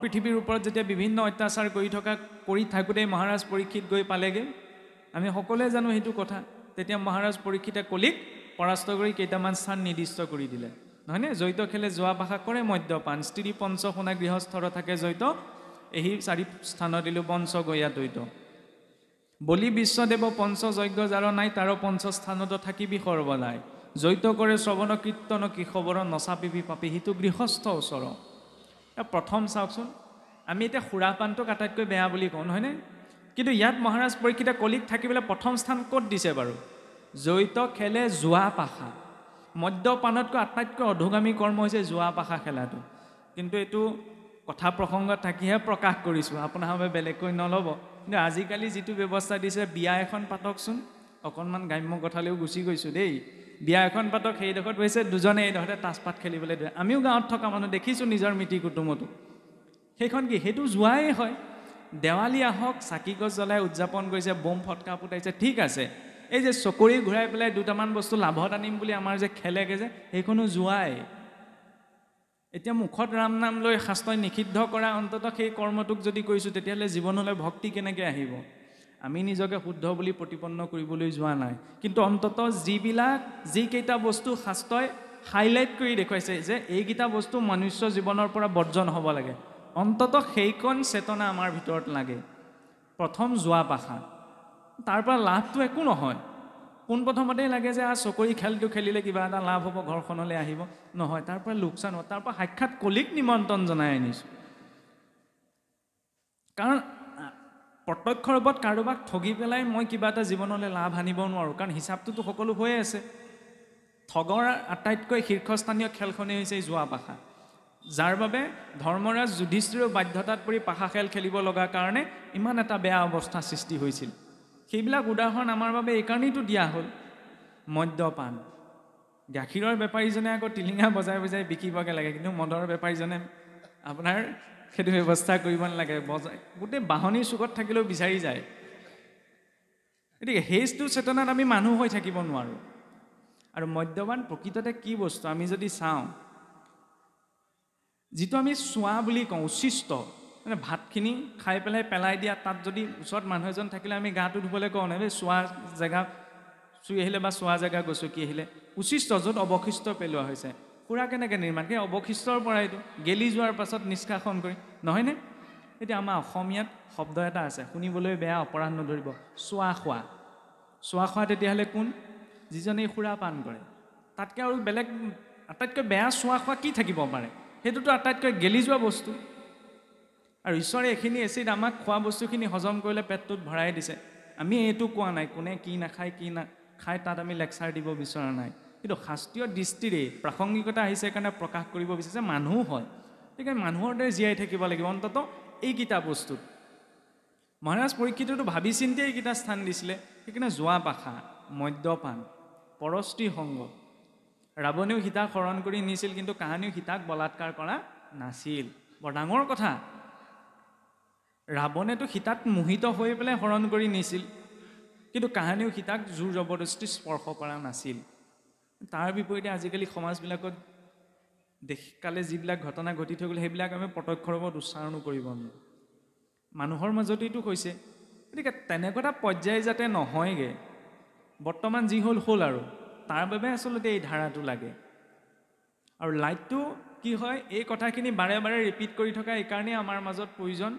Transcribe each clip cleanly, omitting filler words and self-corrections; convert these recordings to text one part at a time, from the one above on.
পৃথিৱীৰ ওপৰত যেতিয়া বিভিন্ন অত্যাচাৰ কৰি থাকোঁতে মহাৰাজ পৰীক্ষিত গৈ পালেগে আমি সকলোৱে জানো সেইটো কথা তেতিয়া মহাৰাজ পৰীক্ষিতে কলিক পৰাস্ত কৰি কেইটামান স্থান নিৰ্দিষ্ট কৰি দিলে নহয়নে জৈত খেলে যোৱা ভাষা কৰে মদ্যপান স্ত্ৰী পঞ্চ সোণা গৃহস্থৰ থাকে জৈত এই চাৰি স্থানত দিলো পঞ্চ গয়া দ্বৈত বলি বিশ্বদেৱ পঞ্চ যজ্ঞ যাৰ নাই তাৰ পঞ্চ স্থানত থাকিবি সৰ্বদাই জৈত কৰে শ্ৰৱণ কীৰ্তন কি খবৰ নচাপিবি পাপি হিতু গৃহস্থ ওচৰ প্ৰথম চাওকচোন আমি এতিয়া সুৰাপানটোক আটাইতকৈ বেয়া বুলি কওঁ নহয়নে কিন্তু ইয়াত মহাৰাজ পৰীক্ষিতে কলিক থাকিবলৈ প্ৰথম স্থান ক'ত দিছে বাৰু জৈত খেলে জুৱা পাশা মদ্যপানতকৈ আটাইতকৈ অধোগামী কৰ্ম হৈছে জুৱা পাশা খেলাটো কিন্তু এইটো কথা প্ৰসংগত থাকিহে প্ৰকাশ কৰিছোঁ আপোনালোকে বেলেগকৈ নল'ব কিন্তু আজিকালি যিটো ব্যৱস্থা দিছে বিয়া এখন পাতকচোন অকণমান গ্ৰাম্য কথালৈও গুচি গৈছোঁ দেই বিয়া এখন পাতক সেইডোখৰত হৈছে দুজনে এইডোখৰতে তাচপাত খেলিবলৈ দিয়ে আমিও গাঁৱত থকা মানুহ দেখিছোঁ নিজৰ মিতি কুটুমতো সেইখন কি সেইটো জুৱাই হয় দেৱালী আহক চাকি গছ জ্বলাই উদযাপন কৰিছে বোম ফটকা ফুটাইছে ঠিক আছে এই যে চকৰি ঘূৰাই পেলাই দুটামান বস্তু লাভত আনিম বুলি আমাৰ যে খেলেগে যে সেইখনো জুৱাই এতিয়া মুখত ৰাম নাম লৈ শাস্ত্ৰই নিষিদ্ধ কৰা অন্ততঃ সেই কৰ্মটোক যদি কৰিছোঁ তেতিয়াহ'লে জীৱনলৈ ভক্তি কেনেকৈ আহিব আমি নিজকে শুদ্ধ বুলি প্ৰতিপন্ন কৰিবলৈ যোৱা নাই কিন্তু অন্ততঃ যিকেইটা বস্তু শাস্ত্ৰই হাইলাইট কৰি দেখুৱাইছে যে এইকেইটা বস্তু মনুষ্য জীৱনৰ পৰা বৰ্জন হ'ব লাগে অন্ততঃ সেইকণ চেতনা আমাৰ ভিতৰত লাগে প্ৰথম জুৱা পাশা তাৰ পৰা লাভটো একো নহয় পোনপ্ৰথমতেই লাগে যে চকৰি খেলটো খেলিলে কিবা এটা লাভ হ'ব ঘৰখনলৈ আহিব নহয় তাৰ পৰা লোকচান হ'ব তাৰ পৰা সাক্ষাৎ কলিক নিমন্ত্ৰণ জনাই আনিছোঁ কাৰণ প্ৰত্যক্ষ ৰূপত কাৰোবাক ঠগি পেলাই মই কিবা এটা জীৱনলৈ লাভ আনিব নোৱাৰোঁ কাৰণ হিচাপটোতো সকলো হৈয়ে আছে ঠগৰ আটাইতকৈ শীৰ্ষস্থানীয় খেলখনেই হৈছে জুৱা পাশা যাৰ বাবে ধৰ্মৰাজ যুধিষ্ঠিৰৰ বাধ্যতাত পৰি পাশা খেল খেলিব লগা কাৰণে ইমান এটা বেয়া অৱস্থা সৃষ্টি হৈছিল সেইবিলাক উদাহৰণ আমাৰ বাবে এইকাৰণেইতো দিয়া হ'ল মদ্যপান গাখীৰৰ বেপাৰীজনে আকৌ টিলিঙা বজাই বজাই বিকিবগৈ লাগে কিন্তু মদৰ বেপাৰীজনে আপোনাৰ সেইটো ব্যৱস্থা কৰিব নালাগে বজাই গোটেই বাহনীৰ চুকত থাকিলেও বিচাৰি যায় গতিকে সেইটো চেতনাত আমি মানুহ হৈ থাকিব নোৱাৰোঁ আৰু মদ্যপান প্ৰকৃততে কি বস্তু আমি যদি চাওঁ যিটো আমি চোৱা বুলি কওঁ উচিষ্ট মানে ভাতখিনি খাই পেলাই দিয়া তাত যদি ওচৰত মানুহ এজন থাকিলে আমি গাটো ধুবলৈ কওঁ নাই চোৱা জেগা চুই আহিলে বা চোৱা জেগা গছকি আহিলে উচিষ্ট য'ত অৱশিষ্ট পেলোৱা হৈছে সুৰা কেনেকৈ নিৰ্মাণ সেই অৱশিষ্টৰ পৰা এইটো গেলি যোৱাৰ পাছত নিষ্কাশন কৰি নহয়নে এতিয়া আমাৰ অসমীয়াত শব্দ এটা আছে শুনিবলৈ বেয়া অপৰাধ নধৰিব চোৱা খোৱা তেতিয়াহ'লে কোন যিজনে সুৰা পান কৰে তাতকৈ আৰু বেলেগ আটাইতকৈ বেয়া চোৱা খোৱা কি থাকিব পাৰে সেইটোতো আটাইতকৈ গেলি যোৱা বস্তু আৰু ঈশ্বৰে এইখিনি এচিড আমাক খোৱা বস্তুখিনি হজম কৰিলে পেটটোত ভৰাই দিছে আমি এইটো কোৱা নাই কোনে কি নাখায় কি নাখায় তাত আমি লেকচাৰ দিব বিচৰা নাই কিন্তু শাস্ত্ৰীয় দৃষ্টিৰে প্ৰাসংগিকতা আহিছে কাৰণে প্ৰকাশ কৰিব বিচাৰিছে মানুহ হয় সেইকাৰণে মানুহৰ দৰে জীয়াই থাকিব লাগিব অন্ততঃ এইকেইটা বস্তুত মহাৰাজ পৰীক্ষিতেতো ভাবি চিন্তি এইকেইটা স্থান দিছিলে সেইকাৰণে জুৱা পাশা মদ্যপান পৰস্ত্ৰী সংগ ৰাৱণেও সীতাক হৰণ কৰি নিছিল কিন্তু কাহানিও সীতাক বলাৎকাৰ কৰা নাছিল বৰ ডাঙৰ কথা ৰাৱণেতো সীতাক মোহিত হৈ পেলাই হৰণ কৰি নিছিল কিন্তু কাহানিও সীতাক জোৰ জবৰদস্তি স্পৰ্শ কৰা নাছিল তাৰ বিপৰীতে আজিকালি সমাজবিলাকত দেশকালে যিবিলাক ঘটনা ঘটি থৈ গ'ল সেইবিলাক আমি প্ৰত্যক্ষ ৰূপত উচ্চাৰণো কৰিব নোৱাৰোঁ মানুহৰ মাজতেইতো হৈছে গতিকে তেনেকুৱা এটা পৰ্যায় যাতে নহয়গৈ বৰ্তমান যি হ'ল আৰু তাৰ বাবে আচলতে এই ধাৰাটো লাগে আৰু লাইটটো কি হয় এই কথাখিনি বাৰে বাৰে ৰিপিট কৰি থকা এইকাৰণেই আমাৰ মাজত প্ৰয়োজন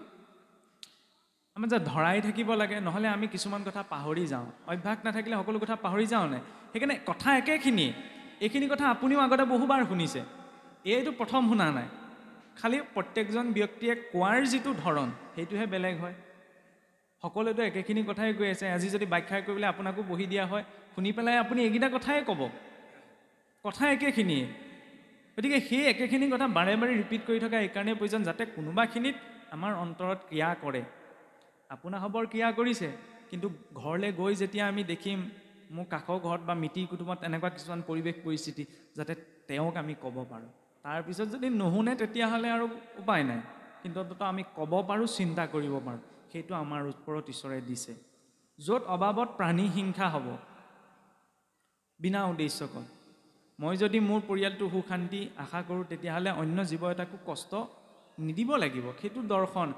আমি যে ধৰাই থাকিব লাগে নহ'লে আমি কিছুমান কথা পাহৰি যাওঁ অভ্যাস নাথাকিলে সকলো কথা পাহৰি যাওঁ নে সেইকাৰণে কথা একেখিনিয়ে এইখিনি কথা আপুনিও আগতে বহুবাৰ শুনিছে এইটো প্ৰথম শুনা নাই খালি প্ৰত্যেকজন ব্যক্তিয়ে কোৱাৰ যিটো ধৰণ সেইটোহে বেলেগ হয় সকলোৱেতো একেখিনি কথাই কৈ আছে আজি যদি ব্যাখ্যা কৰিবলৈ আপোনাকো বহি দিয়া হয় শুনি পেলাই আপুনি এইকেইটা কথাই ক'ব কথা একেখিনিয়ে গতিকে সেই একেখিনি কথা বাৰে বাৰে ৰিপিট কৰি থকা এইকাৰণে প্ৰয়োজন যাতে কোনোবাখিনিত আমাৰ অন্তৰত ক্ৰিয়া কৰে আপোনাৰ খবৰ ক্ৰিয়া কৰিছে কিন্তু ঘৰলৈ গৈ যেতিয়া আমি দেখিম মোৰ কাষৰ ঘৰত বা মিতিৰ কুটুমত এনেকুৱা কিছুমান পৰিৱেশ পৰিস্থিতি যাতে তেওঁক আমি ক'ব পাৰোঁ তাৰপিছত যদি নুশুনে তেতিয়াহ'লে আৰু উপায় নাই কিন্তু অন্ততঃ আমি ক'ব পাৰোঁ চিন্তা কৰিব পাৰোঁ সেইটো আমাৰ ওপৰত ঈশ্বৰে দিছে য'ত অবাবত প্ৰাণী হিংসা হ'ব বিনা উদ্দেশ্যকত মই যদি মোৰ পৰিয়ালটো সুখ শান্তি আশা কৰোঁ তেতিয়াহ'লে অন্য জীৱ এটাকো কষ্ট নিদিব লাগিব, সেইটো দৰ্শন।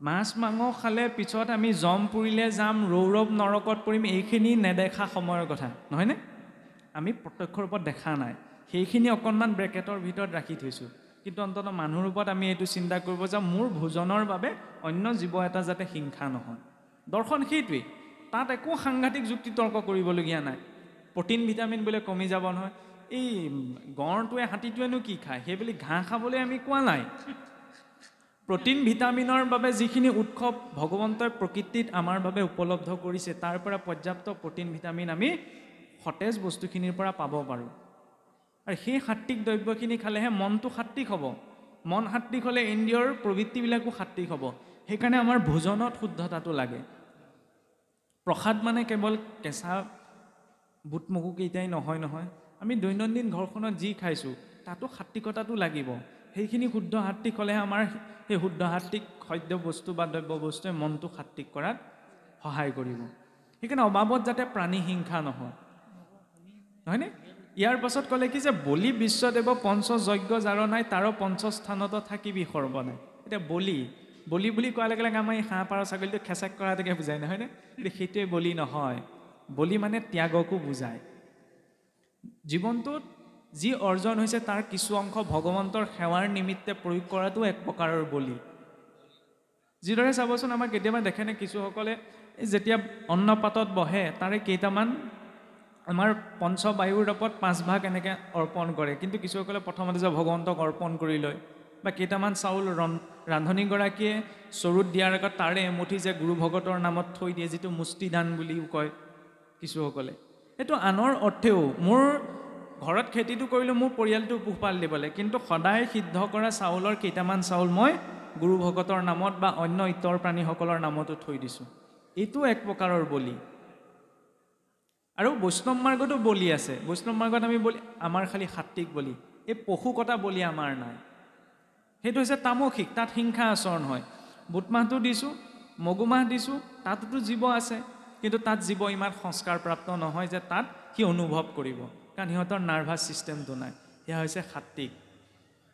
মাছ মাংস খালে পিছত আমি জম পুৰিলে যাম, ৰৌৰৱ নৰকত পৰিম, এইখিনি নেদেখা সময়ৰ কথা নহয়নে? আমি প্ৰত্যক্ষ ৰূপত দেখা নাই, সেইখিনি অকণমান ব্ৰেকেটৰ ভিতৰত ৰাখি থৈছোঁ। কিন্তু অন্ততঃ মানুহৰ ৰূপত আমি এইটো চিন্তা কৰিব যে মোৰ ভোজনৰ বাবে অন্য জীৱ এটা যাতে হিংসা নহয়। দৰ্শন সেইটোৱেই, তাত একো সাংঘাতিক যুক্তি তৰ্ক কৰিবলগীয়া নাই। প্ৰটিন ভিটামিন বোলে কমি যাব নহয়, এই গঁড়টোৱে হাতীটোৱেনো কি খায়, সেই বুলি ঘাঁহ খাবলৈ আমি কোৱা নাই। প্ৰটিন ভিটামিনৰ বাবে যিখিনি উৎস ভগৱন্তই প্ৰকৃতিত আমাৰ বাবে উপলব্ধ কৰিছে, তাৰ পৰা পৰ্যাপ্ত প্ৰটিন ভিটামিন আমি সতেজ বস্তুখিনিৰ পৰা পাব পাৰোঁ। আৰু সেই সাত্বিক দ্ৰব্যখিনি খালেহে মনটো সাত্বিক হ'ব। মন সাত্বিক হ'লে ইন্দ্ৰিয়ৰ প্ৰবৃত্তিবিলাকো সাত্বিক হ'ব। সেইকাৰণে আমাৰ ভোজনত শুদ্ধতাটো লাগে। প্ৰসাদ মানে কেৱল কেঁচা বুট মগুকেইটাই নহয় নহয়, আমি দৈনন্দিন ঘৰখনত যি খাইছোঁ তাতো সাত্বিকতাটো লাগিব। সেইখিনি শুদ্ধ সাত্বিক হ'লেহে আমাৰ সেই শুদ্ধ সাত্বিক খাদ্য বস্তু বা দ্ৰব্য বস্তুৱে মনটো সাত্বিক কৰাত সহায় কৰিব। সেইকাৰণে অবাবত যাতে প্ৰাণী হিংসা নহয়, নহয়নে? ইয়াৰ পাছত ক'লে কি যে বলি বিশ্বদেৱ পঞ্চযজ্ঞ যাৰ নাই, তাৰ পঞ্চস্থানত থাকিবি সৰ্বনাই। এতিয়া বলি বলি বুলি কোৱাৰ লগে লগে আমাৰ এই হাঁহ পাৰ ছাগলীটো খেচেক কৰাটোকে বুজায় নহয়নে? কিন্তু সেইটোৱে বলি নহয়। বলি মানে ত্যাগকো বুজায়। জীৱনটোত যি অৰ্জন হৈছে তাৰ কিছু অংশ ভগৱন্তৰ সেৱাৰ নিমিত্তে প্ৰয়োগ কৰাটো এক প্ৰকাৰৰ বলি। যিদৰে চাবচোন, আমাৰ কেতিয়াবা দেখেনে কিছুসকলে যেতিয়া অন্নপাতত বহে তাৰে কেইটামান আমাৰ পঞ্চবায়ুৰ ৰূপত 5 ভাগ এনেকৈ অৰ্পণ কৰে, কিন্তু কিছুসকলে প্ৰথমতে যে ভগৱন্তক অৰ্পণ কৰি লয়, বা কেইটামান চাউল ৰান্ধনীগৰাকীয়ে চৰুত দিয়াৰ আগত তাৰে এমুঠি যে গুৰু ভগতৰ নামত থৈ দিয়ে, যিটো মুষ্টিদান বুলিও কয় কিছুসকলে। সেইটো আনৰ অৰ্থেও, মোৰ ঘৰত খেতিটো কৰিলোঁ মোৰ পৰিয়ালটো পোহপাল দিবলৈ, কিন্তু সদায় সিদ্ধ কৰা চাউলৰ কেইটামান চাউল মই গুৰু ভগতৰ নামত বা অন্য ইতৰ প্ৰাণীসকলৰ নামতো থৈ দিছোঁ। এইটো এক প্ৰকাৰৰ বলি। আৰু বৈষ্ণৱ মাৰ্গতো বলি আছে। বৈষ্ণৱ মাৰ্গত আমি বলি, আমাৰ খালি সাত্বিক বলি, এই পশু কটা বলি আমাৰ নাই। সেইটো হৈছে তামসিক, তাত হিংসা আচৰণ হয়। বুট মাহটো দিছোঁ, মগু মাহ দিছোঁ, তাতোতো জীৱ আছে, কিন্তু তাত জীৱ ইমান সংস্কাৰপ্ৰাপ্ত নহয় যে তাত সি অনুভৱ কৰিব, কাৰণ সিহঁতৰ নাৰ্ভাছ ছিষ্টেমটো নাই। সেয়া হৈছে সাত্বিক।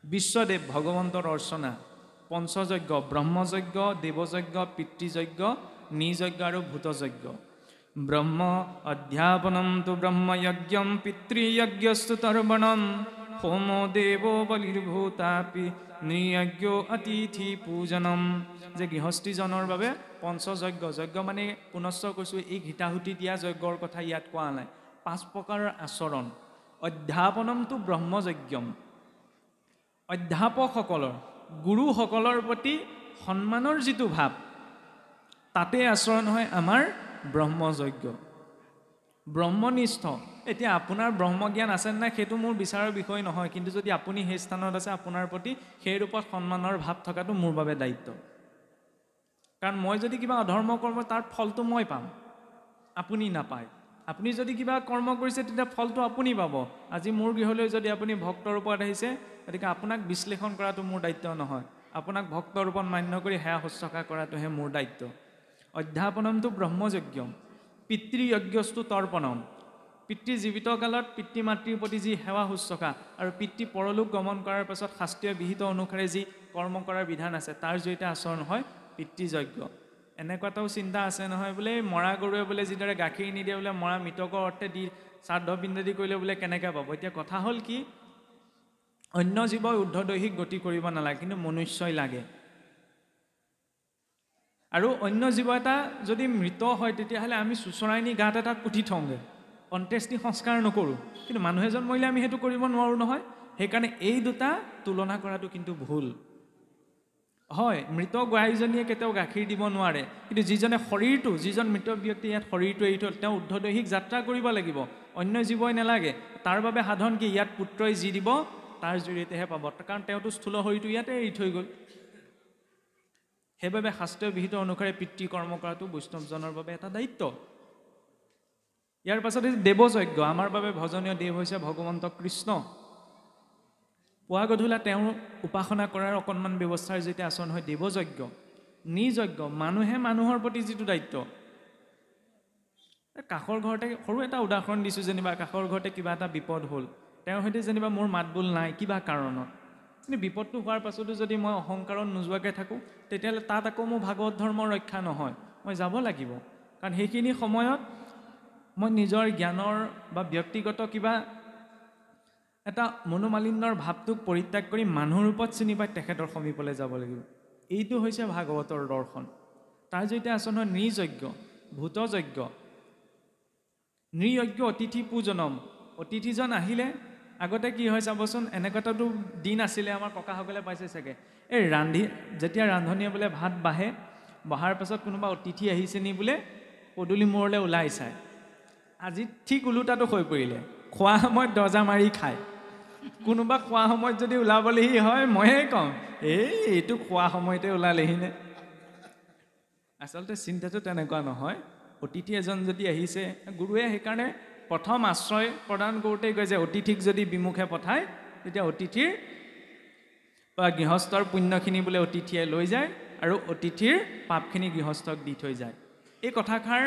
বিশ্বদেৱ ভগৱন্তৰ অৰ্চনা, পঞ্চযজ্ঞ, ব্ৰহ্মযজ্ঞ, দেৱযজ্ঞ, পিতৃযজ্ঞ, নিযজ্ঞ আৰু ভূতযজ্ঞ। ব্ৰহ্ম অধ্যাপনম তু ব্ৰহ্মযজ্ঞম, পিতৃযজ্ঞস্তু তৰ্পণম, হোম দেৱ বলিৰ্ভূতাপি নৃযজ্ঞ অতিথি পূজনম। যে গৃহস্থীজনৰ বাবে পঞ্চযজ্ঞ, যজ্ঞ মানে পুনশ্চ কৈছোঁ এই ঘিতাহুতি দিয়া যজ্ঞৰ কথা ইয়াত কোৱা নাই। 5 প্ৰকাৰৰ আচৰণ। অধ্যাপনমটো ব্ৰহ্মযজ্ঞম, অধ্যাপকসকলৰ, গুৰুসকলৰ প্ৰতি সন্মানৰ যিটো ভাৱ, তাতে আচৰণ হয় আমাৰ ব্ৰহ্মযজ্ঞ। ব্ৰহ্মনিষ্ঠ, এতিয়া আপোনাৰ ব্ৰহ্মজ্ঞান আছে নাই সেইটো মোৰ বিচাৰৰ বিষয় নহয়, কিন্তু যদি আপুনি সেই স্থানত আছে, আপোনাৰ প্ৰতি সেই ৰূপত সন্মানৰ ভাৱ থকাটো মোৰ বাবে দায়িত্ব। কাৰণ মই যদি কিবা অধৰ্ম কৰ্ম, তাৰ ফলটো মই পাম, আপুনি নাপায়। আপুনি যদি কিবা কৰ্ম কৰিছে তেতিয়া ফলটো আপুনি পাব। আজি মোৰ গৃহলৈ যদি আপুনি ভক্ত ৰূপত আহিছে, গতিকে আপোনাক বিশ্লেষণ কৰাটো মোৰ দায়িত্ব নহয়, আপোনাক ভক্ত ৰূপত মান্য কৰি সেয়া শুশ্ৰূষা কৰাটোহে মোৰ দায়িত্ব। অধ্যাপনমটো ব্ৰহ্মযজ্ঞম, পিতৃযজ্ঞস্তু তৰ্পণম। পিতৃ জীৱিত কালত পিতৃ মাতৃৰ প্ৰতি যি সেৱা শুশ্ৰূষা, আৰু পিতৃ পৰলোক গমন কৰাৰ পাছত শাস্ত্ৰীয় বিহিত অনুসাৰে যি কৰ্ম কৰাৰ বিধান আছে, তাৰ জৰিয়তে আচৰণ হয় পিতৃযজ্ঞ। এনেকুৱা এটাও চিন্তা আছে নহয়, বোলে মৰা গৰুৱে বোলে যিদৰে গাখীৰ নিদিয়ে, বোলে মৰা মৃতকৰ অৰ্থে দি শ্ৰাদ্ধ পিণ্ডাদি কৰিলে বোলে কেনেকৈ পাব। এতিয়া কথা হ'ল কি, অন্য জীৱই ঊৰ্ধ্বদৈহিক গতি কৰিব নালাগে, কিন্তু মনুষ্যই লাগে। আৰু অন্য জীৱ এটা যদি মৃত হয়, তেতিয়াহ'লে আমি চুচৰাই নি গাত এটা পুতি থওঁগৈ, অন্ত্যেষ্টি সংস্কাৰ নকৰোঁ। কিন্তু মানুহ এজন মৰিলে আমি সেইটো কৰিব নোৱাৰোঁ নহয়। সেইকাৰণে এই দুটা তুলনা কৰাটো কিন্তু ভুল হয়। মৃত গাইজনীয়ে কেতিয়াও গাখীৰ দিব নোৱাৰে, কিন্তু যিজনে শৰীৰটো, যিজন মৃত ব্যক্তি ইয়াত শৰীৰটো এৰি থ'ল, তেওঁ ঊৰ্ধ্বদৈহিক যাত্ৰা কৰিব লাগিব, অন্য জীৱই নালাগে। তাৰ বাবে সাধন কি, ইয়াত পুত্ৰই যি দিব তাৰ জৰিয়তেহে পাব, কাৰণ তেওঁতো স্থূল শৰীৰটো ইয়াতে এৰি থৈ গ'ল। সেইবাবে শাস্ত্ৰীয় বিহিত অনুসাৰে পিতৃকৰ্ম কৰাটো বৈষ্ণৱজনৰ বাবে এটা দায়িত্ব। ইয়াৰ পাছতে দেৱযজ্ঞ, আমাৰ বাবে ভজনীয় দেৱ হৈছে ভগৱন্ত কৃষ্ণ। পুৱা গধূলা তেওঁৰ উপাসনা কৰাৰ অকণমান ব্যৱস্থাৰ যেতিয়া আচৰণ হয় দেৱযজ্ঞ। নিযজ্ঞ, মানুহে মানুহৰ প্ৰতি যিটো দায়িত্ব। কাষৰ ঘৰতে, সৰু এটা উদাহৰণ দিছোঁ, যেনিবা কাষৰ ঘৰতে কিবা এটা বিপদ হ'ল, তেওঁৰ সৈতে যেনিবা মোৰ মাত বোল নাই কিবা কাৰণত, কিন্তু বিপদটো হোৱাৰ পাছতো যদি মই অহংকাৰত নোযোৱাকৈ থাকোঁ তেতিয়াহ'লে তাত আকৌ মোৰ ভাগৱত ধৰ্মৰ ৰক্ষা নহয়। মই যাব লাগিব, কাৰণ সেইখিনি সময়ত মই নিজৰ জ্ঞানৰ বা ব্যক্তিগত কিবা এটা মনোমালিন্যৰ ভাৱটোক পৰিত্যাগ কৰি মানুহৰ ৰূপত চিনি পাই তেখেতৰ সমীপলৈ যাব লাগিব। এইটো হৈছে ভাগৱতৰ দৰ্শন। তাৰ জৰিয়তে আচৰণ হয় নৃযজ্ঞ, ভূতযজ্ঞ, নৃযজ্ঞ অতিথি পূজনম। অতিথিজন আহিলে আগতে কি হয় চাবচোন, এনেকুৱাটো দিন আছিলে, আমাৰ ককাসকলে পাইছে চাগে, এই যেতিয়া ৰান্ধনীয়ে বোলে ভাত বাঢ়ে, বহাৰ পাছত কোনোবা অতিথি আহিছে নি বোলে পদূলি মূৰলৈ ওলাই চায়। আজি ঠিক ওলোটাটো হৈ পৰিলে, খোৱা সময়ত দৰ্জা মাৰি খায়। কোনোবা খোৱা সময়ত যদি ওলাবলৈহি হয়, ময়ে কওঁ এইটো খোৱা সময়তে ওলালেহিনে। আচলতে চিন্তাটো তেনেকুৱা নহয়। অতিথি এজন যদি আহিছে, গুৰুৱে সেইকাৰণে প্ৰথম আশ্ৰয় প্ৰদান কৰোঁতেই কয় যে অতিথিক যদি বিমুখে পঠায় তেতিয়া অতিথিৰ বা গৃহস্থৰ পুণ্যখিনি বোলে অতিথিয়ে লৈ যায় আৰু অতিথিৰ পাপখিনি গৃহস্থক দি থৈ যায়। এই কথাষাৰ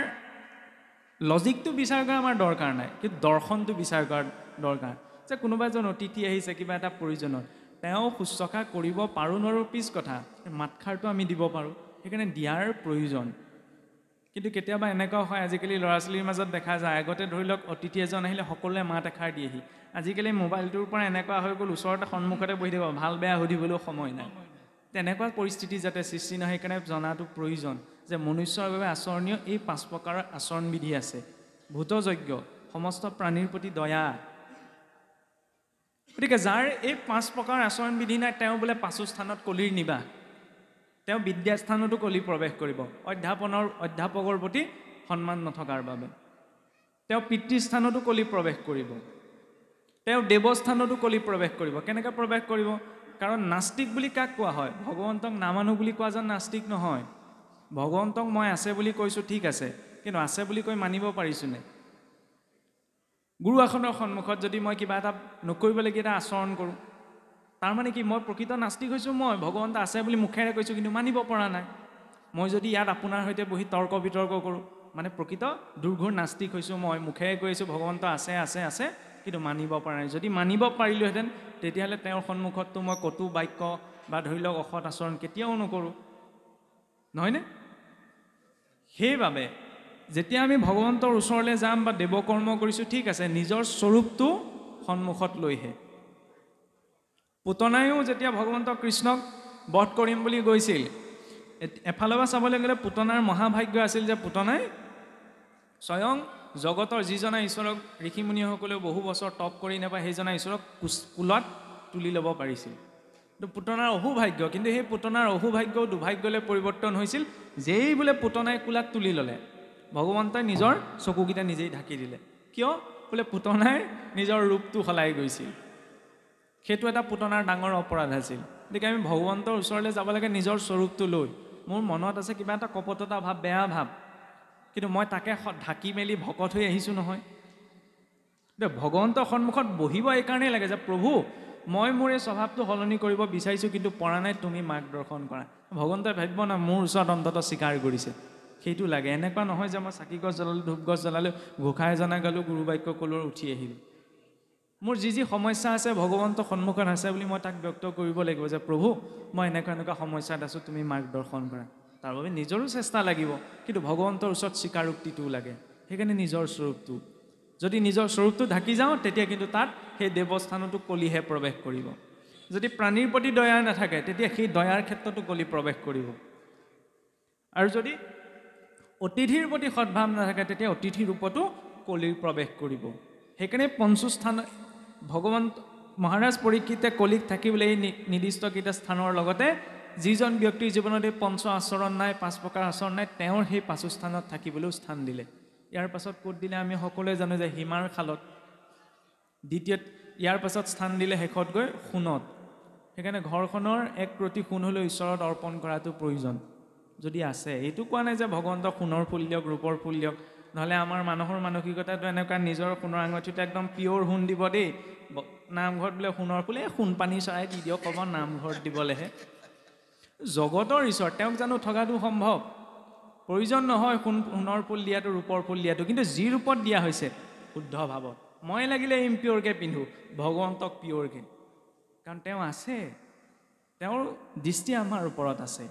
লজিকটো বিচাৰ কৰা আমাৰ দৰকাৰ নাই, কিন্তু দৰ্শনটো বিচাৰ কৰাৰ দৰকাৰ। যে কোনোবা এজন অতিথি আহিছে কিবা এটা প্ৰয়োজনত, তেওঁ শুশ্ৰূষা কৰিব পাৰোঁ নোৱাৰোঁ পিছ কথা, মাতষাৰটো আমি দিব পাৰোঁ, সেইকাৰণে দিয়াৰ প্ৰয়োজন। কিন্তু কেতিয়াবা এনেকুৱা হয়, আজিকালি ল'ৰা ছোৱালীৰ মাজত দেখা যায়, আগতে ধৰি লওক অতিথি এজন আহিলে সকলোৱে মাত এষাৰ দিয়েহি। আজিকালি মোবাইলটোৰ পৰা এনেকুৱা হৈ গ'ল, ওচৰতে সন্মুখতে বহি থাকিব, ভাল বেয়া সুধিবলৈও সময় নাই। তেনেকুৱা পৰিস্থিতি যাতে সৃষ্টি নহয় সেইকাৰণে জনাটো প্ৰয়োজন যে মনুষ্যৰ বাবে আচৰণীয় এই 5 প্ৰকাৰৰ আচৰণবিধি আছে। ভূতযজ্ঞ, সমস্ত প্ৰাণীৰ প্ৰতি দয়া। গতিকে যাৰ এই 5 প্ৰকাৰৰ আচৰণবিধি নাই, তেওঁ বোলে পাচুস্থানত কলিৰ নিবাস, তেওঁ বিদ্যাস্থানতো কলি প্ৰৱেশ কৰিব, অধ্যাপকৰ প্ৰতি সন্মান নথকাৰ বাবে। তেওঁ পিতৃস্থানতো কলি প্ৰৱেশ কৰিব, তেওঁ দেৱস্থানতো কলি প্ৰৱেশ কৰিব। কেনেকৈ প্ৰৱেশ কৰিব? কাৰণ নাস্তিক বুলি কাক কোৱা হয়? ভগৱন্তক নামানো বুলি কোৱা যেন নাস্তিক নহয়। ভগৱন্তক মই আছে বুলি কৈছোঁ, ঠিক আছে, কিন্তু আছে বুলি কৈ মানিব পাৰিছোঁনে? গুৰু আসনৰ সন্মুখত যদি মই কিবা এটা নকৰিবলগীয়া এটা আচৰণ কৰোঁ, তাৰমানে কি মই প্ৰকৃত নাস্তিক হৈছোঁ? মই ভগৱন্ত আছে বুলি মুখেৰে কৈছোঁ কিন্তু মানিব পৰা নাই। মই যদি ইয়াত আপোনাৰ সৈতে বহি তৰ্ক বিতৰ্ক কৰোঁ, মানে প্ৰকৃত দুৰ্ঘোৰ নাস্তিক হৈছোঁ। মই মুখেৰে কৈ আছোঁ ভগৱন্ত আছে আছে আছে, কিন্তু মানিব পৰা নাই। যদি মানিব পাৰিলোহেঁতেন তেতিয়াহ'লে তেওঁৰ সন্মুখততো মই কটু বাক্য বা ধৰি লওক অসৎ আচৰণ কেতিয়াও নকৰোঁ, নহয়নে? সেইবাবে যেতিয়া আমি ভগৱন্তৰ ওচৰলৈ যাম বা দেৱকৰ্ম কৰিছোঁ, ঠিক আছে, নিজৰ স্বৰূপটো সন্মুখত লৈহে। পুতনায়ো যেতিয়া ভগৱন্ত কৃষ্ণক বধ কৰিম বুলি গৈছিল, এফালৰ পৰা চাবলৈ গ'লে পুতনাৰ মহাভাগ্য আছিল যে পুতনাই স্বয়ং জগতৰ যিজনা ঈশ্বৰক ঋষিমুনিসকলেও বহু বছৰ তপ কৰি নাপায়, সেইজনা ঈশ্বৰক কুলত তুলি ল'ব পাৰিছিল। কিন্তু পুতনাৰ অহুভাগ্য, কিন্তু সেই পুতনাৰ অহুভাগ্যও দুৰ্ভাগ্যলৈ পৰিৱৰ্তন হৈছিল যেই বোলে পুতনাই কুলাত তুলি ল'লে, ভগৱন্তই নিজৰ চকুকেইটা নিজেই ঢাকি দিলে। কিয়? বোলে পুতনাই নিজৰ ৰূপটো সলাই গৈছিল। সেইটো এটা পুতনাৰ ডাঙৰ অপৰাধ আছিল। গতিকে আমি ভগৱন্তৰ ওচৰলৈ যাব লাগে নিজৰ স্বৰূপটো লৈ। মোৰ মনত আছে কিবা এটা কপটতা ভাৱ, বেয়া ভাৱ, কিন্তু মই তাকে ঢাকি মেলি ভকত হৈ আহিছোঁ নহয়। ভগৱন্তৰ সন্মুখত বহিব এইকাৰণেই লাগে যে প্ৰভু, মই মোৰ এই স্বভাৱটো সলনি কৰিব বিচাৰিছোঁ কিন্তু পৰা নাই, তুমি মাৰ্গদৰ্শন কৰা। ভগৱন্তই ভাবিব না মোৰ ওচৰত অন্ততঃ স্বীকাৰ কৰিছে, সেইটো লাগে। এনেকুৱা নহয় যে মই চাকি গছ জ্বলালোঁ, ধূপ গছ জ্বলালোঁ, ঘোষা এজনা গালোঁ, গুৰু বাক্য ক'লোঁ, উঠি আহিলোঁ। মোৰ যি সমস্যা আছে ভগৱন্তৰ সন্মুখত আছে বুলি মই তাক ব্যক্ত কৰিব লাগিব যে প্ৰভু, মই এনেকুৱা সমস্যাত আছোঁ, তুমি মাৰ্গদৰ্শন কৰা। তাৰ বাবে নিজৰো চেষ্টা লাগিব, কিন্তু ভগৱন্তৰ ওচৰত স্বীকাৰোক্তিটোও লাগে। সেইকাৰণে নিজৰ স্বৰূপটো, যদি নিজৰ স্বৰূপটো ঢাকি যাওঁ তেতিয়া কিন্তু তাত সেই দেৱস্থানতো কলিহে প্ৰৱেশ কৰিব। যদি প্ৰাণীৰ প্ৰতি দয়া নাথাকে তেতিয়া সেই দয়াৰ ক্ষেত্ৰতো কলি প্ৰৱেশ কৰিব। আৰু যদি অতিথিৰ প্ৰতি সদ্ভাৱ নাথাকে তেতিয়া অতিথিৰ ৰূপতো কলিৰ প্ৰৱেশ কৰিব। সেইকাৰণে পঞ্চস্থান ভগৱন্ত মহাৰাজ পৰীক্ষিতে কলিত থাকিবলৈ এই নিৰ্দিষ্ট কেইটা স্থানৰ লগতে যিজন ব্যক্তিৰ জীৱনত এই পঞ্চ আচৰণ নাই, 5 প্ৰকাৰ আচৰণ নাই, তেওঁৰ সেই পাচস্থানত থাকিবলৈও স্থান দিলে। ইয়াৰ পাছত ক'ত দিলে আমি সকলোৱে জানো যে হিমাৰ খালত। দ্বিতীয়ত ইয়াৰ পাছত স্থান দিলে শেষত গৈ সোণত। সেইকাৰণে ঘৰখনৰ 1 প্ৰতি সোণ হ'লেও ঈশ্বৰত অৰ্পণ কৰাটো প্ৰয়োজন যদি আছে। এইটো কোৱা নাই যে ভগৱন্তক সোণৰ ফুল দিয়ক, ৰূপৰ ফুল দিয়ক, নহ'লে আমাৰ মানুহৰ মানসিকতাটো এনেকুৱা নিজৰ সোণৰ আঙঠিটো একদম পিয়ৰ সোণ দিব দেই, নামঘৰত বোলে সোণৰ ফুল, সোণ পানী চৰাই দি দিয়ক, ক'ব নামঘৰত দিবলৈহে। জগতৰ ঈশ্বৰ, তেওঁক জানো ঠগাটো সম্ভৱ? প্ৰয়োজন নহয় সোণৰ ফুল দিয়াটো, ৰূপৰ ফুল দিয়াটো, কিন্তু যি ৰূপত দিয়া হৈছে শুদ্ধ ভাৱত। মই লাগিলে ইম্পিয়ৰকৈ পিন্ধোঁ, ভগৱন্তক পিয়ৰকৈ, কাৰণ তেওঁ আছে। তেওঁৰ দৃষ্টি আমাৰ ওপৰত আছে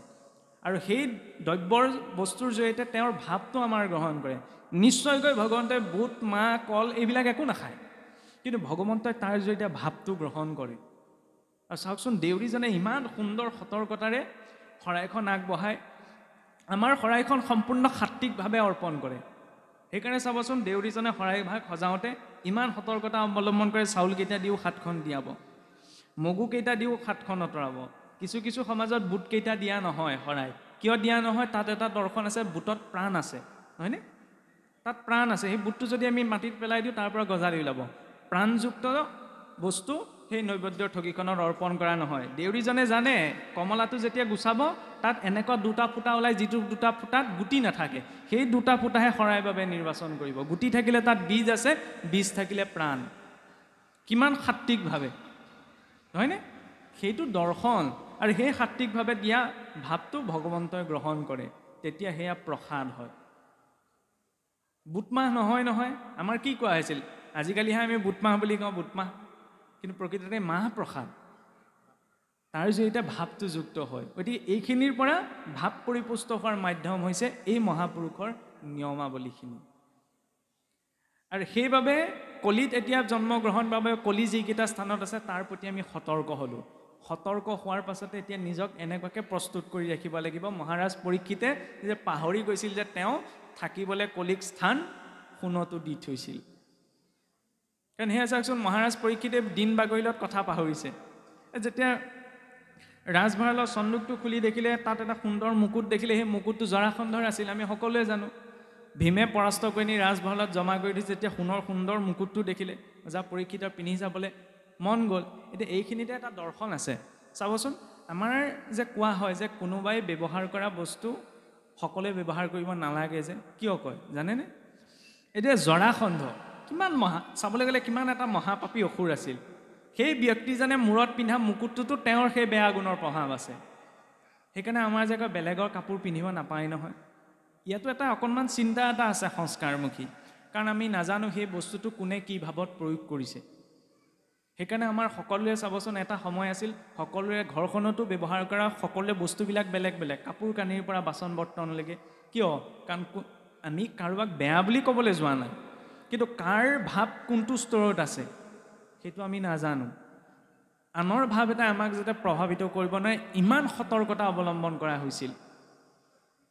আৰু সেই দ্ৰব্যৰ বস্তুৰ জৰিয়তে তেওঁৰ ভাৱটো আমাৰ গ্ৰহণ কৰে। নিশ্চয়কৈ ভগৱন্তই বুট মাহ কল এইবিলাক একো নাখায়, কিন্তু ভগৱন্তই তাৰ জৰিয়তে ভাৱটো গ্ৰহণ কৰে। আৰু চাওকচোন দেউৰীজনে ইমান সুন্দৰ সতৰ্কতাৰে শৰাইখন আগবঢ়ায়, আমাৰ শৰাইখন সম্পূৰ্ণ সাত্বিকভাৱে অৰ্পণ কৰে। সেইকাৰণে চাবচোন দেউৰীজনে শৰাইভাগ সজাওঁতে ইমান সতৰ্কতা অৱলম্বন কৰে। চাউলকেইটা দিও হাতখন দিয়াব, মগুকেইটা দিও হাতখন আঁতৰাব। কিছু কিছু সমাজত বুটকেইটা দিয়া নহয় শৰাই। কিয় দিয়া নহয়? তাত এটা দৰ্শন আছে, বুটত প্ৰাণ আছে, হয়নে? তাত প্ৰাণ আছে। সেই বুটটো যদি আমি মাটিত পেলাই দিওঁ তাৰ পৰা গজালি ওলাব। প্ৰাণযুক্ত বস্তু সেই নৈবেদ্যৰ ঠগীখনত অৰ্পণ কৰা নহয়। দেউৰীজনে জানে কমলাটো যেতিয়া গুচাব তাত এনেকুৱা দুটা ফুটা ওলাই, যিটো দুটা ফুটাত গুটি নাথাকে। সেই দুটা ফুটাহে শৰাইৰ বাবে নিৰ্বাচন কৰিব। গুটি থাকিলে তাত বীজ আছে, বীজ থাকিলে প্ৰাণ। কিমান সাত্বিকভাৱে, হয়নে? সেইটো দৰ্শন। আৰু সেই সাত্বিকভাৱে দিয়া ভাৱটো ভগৱন্তই গ্ৰহণ কৰে, তেতিয়া সেয়া প্ৰসাদ হয়। বুটমাহ নহয় নহয়, আমাৰ কি কোৱা হৈছিল? আজিকালিহে আমি বুটমাহ বুলি কওঁ, বুটমাহ, কিন্তু প্ৰকৃততে মাহ প্ৰসাদ। তাৰ জৰিয়তে ভাৱটো যুক্ত হয়। গতিকে এইখিনিৰ পৰা ভাৱ পৰিপুষ্ট হোৱাৰ মাধ্যম হৈছে এই মহাপুৰুষৰ নিয়মাৱলীখিনি। আৰু সেইবাবে কলিত এতিয়া জন্মগ্ৰহণ বাবে কলি যিকেইটা স্থানত আছে তাৰ প্ৰতি আমি সতৰ্ক হ'লোঁ। সতৰ্ক হোৱাৰ পাছতে এতিয়া নিজক এনেকুৱাকৈ প্ৰস্তুত কৰি ৰাখিব লাগিব। মহাৰাজ পৰীক্ষিতে যে পাহৰি গৈছিল যে তেওঁ থাকিবলৈ কলিক স্থান সোণতো দি থৈছিল। কাৰণ সেয়া চাওকচোন, মহাৰাজ পৰীক্ষিতে দিন বাগৰিলত কথা পাহৰিছে। যেতিয়া ৰাজভঁৰালৰ চন্দুকটো খুলি দেখিলে তাত এটা সুন্দৰ মুকুট দেখিলে। সেই মুকুটটো জৰাসন্ধৰ আছিল, আমি সকলোৱে জানো। ভীমে পৰাস্ত কৰি নি ৰাজভঁৰালত জমা কৰি দিছে। যেতিয়া সোণৰ সুন্দৰ মুকুটটো দেখিলে, যা পৰীক্ষিতৰ পিন্ধি যাবলৈ মন গ'ল। এতিয়া এইখিনিতে এটা দৰ্শন আছে, চাবচোন। আমাৰ যে কোৱা হয় যে কোনোবাই ব্যৱহাৰ কৰা বস্তু সকলোৱে ব্যৱহাৰ কৰিব নালাগে, যে কিয় কয় জানেনে? এতিয়া জৰাসন্ধ কিমান চাবলৈ গ'লে কিমান এটা মহাপাপী অসুৰ আছিল। সেই ব্যক্তিজনে মূৰত পিন্ধা মুকুটটোতো তেওঁৰ সেই বেয়া গুণৰ প্ৰভাৱ আছে। সেইকাৰণে আমাৰ যে বেলেগৰ কাপোৰ পিন্ধিব নাপায় নহয়। ইয়াতো এটা অকণমান চিন্তা এটা আছে সংস্কাৰমুখী, কাৰণ আমি নাজানো সেই বস্তুটো কোনে কি ভাৱত প্ৰয়োগ কৰিছে। সেইকাৰণে আমাৰ সকলোৱে চাবচোন, এটা সময় আছিল সকলোৰে ঘৰখনতো ব্যৱহাৰ কৰা সকলোৱে বস্তুবিলাক বেলেগ বেলেগ, কাপোৰ কানিৰ পৰা বাচন বৰ্তনলৈকে। কিয়? কাৰণ আমি কাৰোবাক বেয়া বুলি ক'বলৈ যোৱা নাই, কিন্তু কাৰ ভাৱ কোনটো স্তৰত আছে সেইটো আমি নাজানো। আনৰ ভাৱ এটা আমাক যাতে প্ৰভাৱিত কৰিব নোৱাৰে, ইমান সতৰ্কতা অৱলম্বন কৰা হৈছিল।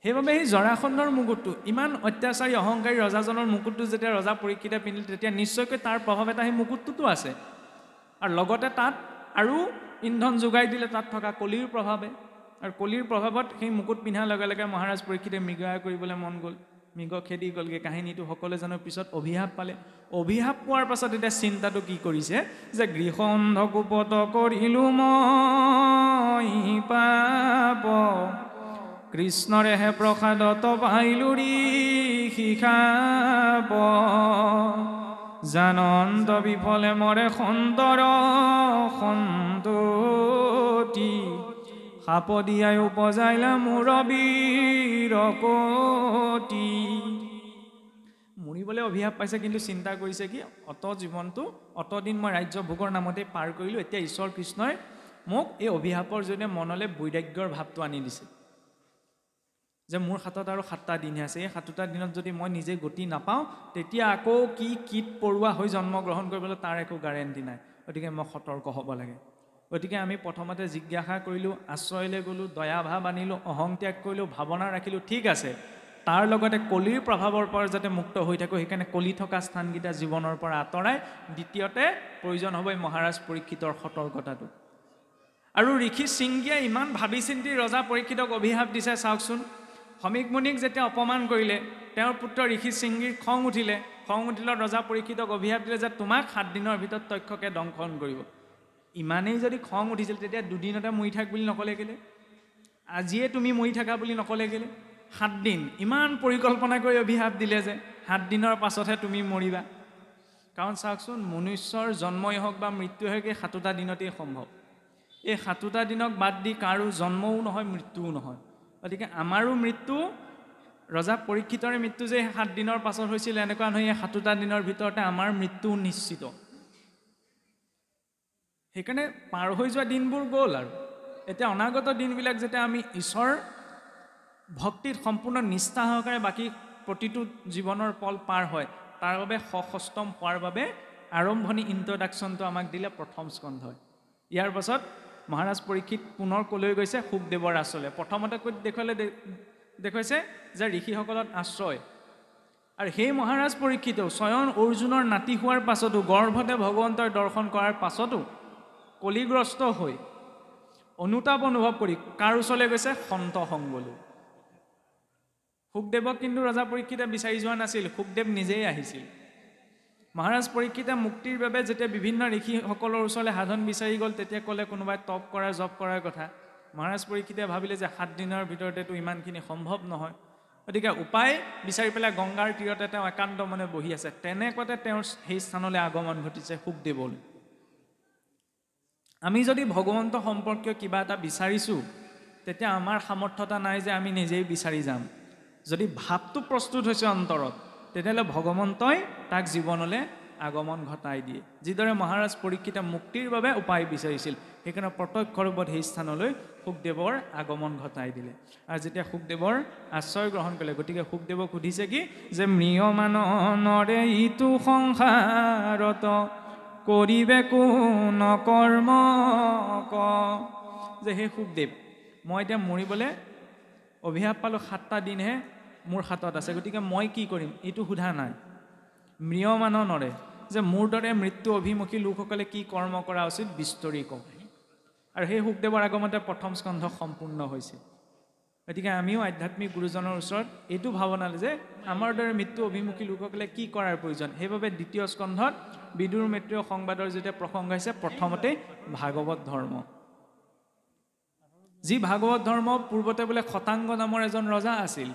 সেইবাবে সেই জৰাসন্ধৰ মুকুটটো, ইমান অত্যাচাৰী অহংকাৰী ৰজাজনৰ মুকুটটো যেতিয়া ৰজা পৰীক্ষিতে পিন্ধিল, তেতিয়া নিশ্চয়কৈ তাৰ প্ৰভাৱ এটা সেই মুকুটটোতো আছে। আৰু লগতে তাত আৰু ইন্ধন যোগাই দিলে তাত থকা কলিৰ প্ৰভাৱে। আৰু কলিৰ প্ৰভাৱত সেই মুকুট পিন্ধাৰ লগে লগে মহাৰাজ পৰীক্ষিতে মৃগয়া কৰিবলৈ মন গ'ল, মৃগ খেদি গ'লগৈ। কাহিনীটো সকলোৱে জানো। পিছত অভিশাপ পালে। অভিশাপ পোৱাৰ পাছত এতিয়া চিন্তাটো কি কৰিছে যে গৃহ অন্ধকূপত কৰিলোঁ মই পাপ, কৃষ্ণৰেহে প্ৰসাদত পাইলুৰি শিখাব, জানন্দ বিফলে মৰে সন্তৰ সন্ততি, সাপ দিয়াই উপজাইলা মোৰ বীৰকতি। মৰিবলৈ অভিশাপ পাইছে, কিন্তু চিন্তা কৰিছে কি, জীৱনটো অতদিন মই ৰাজ্য ভোগৰ নামতে পাৰ কৰিলোঁ। এতিয়া ঈশ্বৰ কৃষ্ণই মোক এই অভিশাপৰ জৰিয়তে মনলৈ বৈৰাগ্যৰ ভাৱটো আনি দিছে, যে মোৰ হাতত আৰু 7টা দিনহে আছে। এই 7টা দিনত যদি মই নিজে গতি নাপাওঁ, তেতিয়া আকৌ কি কীট পৰুৱা হৈ জন্মগ্ৰহণ কৰিবলৈ তাৰ একো গেৰেণ্টি নাই। গতিকে মই সতৰ্ক হ'ব লাগে। গতিকে আমি প্ৰথমতে জিজ্ঞাসা কৰিলোঁ, আশ্ৰয়লৈ গ'লোঁ, দয়াভাৱ আনিলোঁ, অহংত্যাগ কৰিলোঁ, ভাৱনা ৰাখিলোঁ, ঠিক আছে। তাৰ লগতে কলিৰ প্ৰভাৱৰ পৰা যাতে মুক্ত হৈ থাকোঁ, সেইকাৰণে কলি থকা স্থানকেইটা জীৱনৰ পৰা আঁতৰাই দ্বিতীয়তে প্ৰয়োজন হ'ব এই মহাৰাজ পৰীক্ষিতৰ সতৰ্কতাটো। আৰু ঋষি শৃংগীয়ে ইমান ভাবি চিন্তি ৰজা পৰীক্ষিতক অভিশাপ দিছে, চাওকচোন। সমীক মুনিক যেতিয়া অপমান কৰিলে, তেওঁৰ পুত্ৰ ঋষি শৃংগীৰ খং উঠিলে। খং উঠিলত ৰজা পৰীক্ষিতক অভিশাপ দিলে যে তোমাক 7 দিনৰ ভিতৰত তক্ষকে দংশন কৰিব। ইমানেই যদি খং উঠিছিল, তেতিয়া 2 দিনতে মৰি থাক বুলি নকলে কেলে? আজিয়ে তুমি মৰি থাকা বুলি নকলে কেলে? 7 দিন ইমান পৰিকল্পনা কৰি অভিশাপ দিলে যে 7 দিনৰ পাছতহে তুমি মৰিবা। কাৰণ চাওকচোন, মনুষ্যৰ জন্মই হওক বা মৃত্যুই হওক, এই 7টা দিনতেই সম্ভৱ। এই 7টা দিনক বাদ দি কাৰো জন্মও নহয়, মৃত্যুও নহয়। গতিকে আমাৰো মৃত্যু, ৰজা পৰীক্ষিতৰে মৃত্যু যে 7 দিনৰ পাছত হৈছিল এনেকুৱা নহয়, এই 7টা দিনৰ ভিতৰতে আমাৰ মৃত্যু নিশ্চিত। সেইকাৰণে পাৰ হৈ যোৱা দিনবোৰ গ'ল আৰু এতিয়া অনাগত দিনবিলাক যেতিয়া আমি ঈশ্বৰ ভক্তিত সম্পূৰ্ণ নিষ্ঠা সহকাৰে বাকী প্ৰতিটো জীৱনৰ পল পাৰ হয়, তাৰ বাবে সষ্টম হোৱাৰ বাবে আৰম্ভণি ইন্ট্ৰডাকশ্যনটো আমাক দিলে প্ৰথম স্কন্ধই। ইয়াৰ পাছত মহাৰাজ পৰীক্ষিত পুনৰ কলৈ গৈছে? শুকদেৱৰ আশ্ৰয়লৈ। প্ৰথমতে কৈ দেখুৱাইছে যে ঋষিসকলত আশ্ৰয়। আৰু সেই মহাৰাজ পৰীক্ষিতেও স্বয়ং অৰ্জুনৰ নাতি হোৱাৰ পাছতো, গৰ্ভতে ভগৱন্তৰ দৰ্শন কৰাৰ পাছতো কলিগ্ৰস্ত হৈ অনুতাপ অনুভৱ কৰি কাৰ ওচৰলৈ গৈছে? সন্ত সংগলৈ। শুকদেৱক কিন্তু ৰজা পৰীক্ষিতে বিচাৰি যোৱা নাছিল, শুকদেৱ নিজেই আহিছিল। মহাৰাজ পৰীক্ষিতে মুক্তিৰ বাবে যেতিয়া বিভিন্ন ঋষিসকলৰ ওচৰলৈ সাধন বিচাৰি গ'ল, তেতিয়া ক'লে কোনোবাই তপ কৰা জপ কৰাৰ কথা। মহাৰাজ পৰীক্ষিতে ভাবিলে যে 7 দিনৰ ভিতৰতেতো ইমানখিনি সম্ভৱ নহয়, গতিকে উপায় বিচাৰি পেলাই গংগাৰ তীৰতে তেওঁ একান্ত মনে বহি আছে। তেনেকুৱাতে তেওঁৰ সেই স্থানলৈ আগমন ঘটিছে শুকদেৱলৈ। আমি যদি ভগৱন্ত সম্পৰ্কীয় কিবা এটা বিচাৰিছোঁ, তেতিয়া আমাৰ সামৰ্থ্যতা নাই যে আমি নিজেই বিচাৰি যাম। যদি ভাৱটো প্ৰস্তুত হৈছে অন্তৰত, তেতিয়াহ'লে ভগৱন্তই তাক জীৱনলৈ আগমন ঘটাই দিয়ে। যিদৰে মহাৰাজ পৰীক্ষিতে মুক্তিৰ বাবে উপায় বিচাৰিছিল, সেইকাৰণে প্ৰত্যক্ষ ৰূপত সেই স্থানলৈ শুকদেৱৰ আগমন ঘটাই দিলে। আৰু যেতিয়া শুকদেৱৰ আশ্ৰয় গ্ৰহণ কৰিলে, গতিকে শুকদেৱক সুধিছে কি যে ম্ৰিয়মান নৰে ইটো সংসাৰত কৰিবে কোন কৰ্ম ক। যে সেই শুকদেৱ, মই এতিয়া মৰিবলৈ অভিশাপ পালোঁ, 7টা দিনহে মোৰ হাতত আছে, গতিকে মই কি কৰিম এইটো সোধা নাই। ম্ৰিয়মান নৰে, যে মোৰ দৰে মৃত্যু অভিমুখী লোকসকলে কি কৰ্ম কৰা উচিত বিস্তৰি কওঁ। আৰু সেই শুকদেৱৰ আগমতে প্ৰথম স্কন্ধ সম্পূৰ্ণ হৈছে। গতিকে আমিও আধ্যাত্মিক গুৰুজনৰ ওচৰত এইটো ভাৱনালে যে আমাৰ দৰে মৃত্যু অভিমুখী লোকসকলে কি কৰাৰ প্ৰয়োজন। সেইবাবে দ্বিতীয় স্কন্ধত বিদুৰ মৈত্ৰেয় সংবাদৰ যেতিয়া প্ৰসংগ হৈছে, প্ৰথমতে ভাগৱত ধৰ্ম। যি ভাগৱত ধৰ্ম পূৰ্বতে বোলে খতাংগ নামৰ এজন ৰজা আছিল,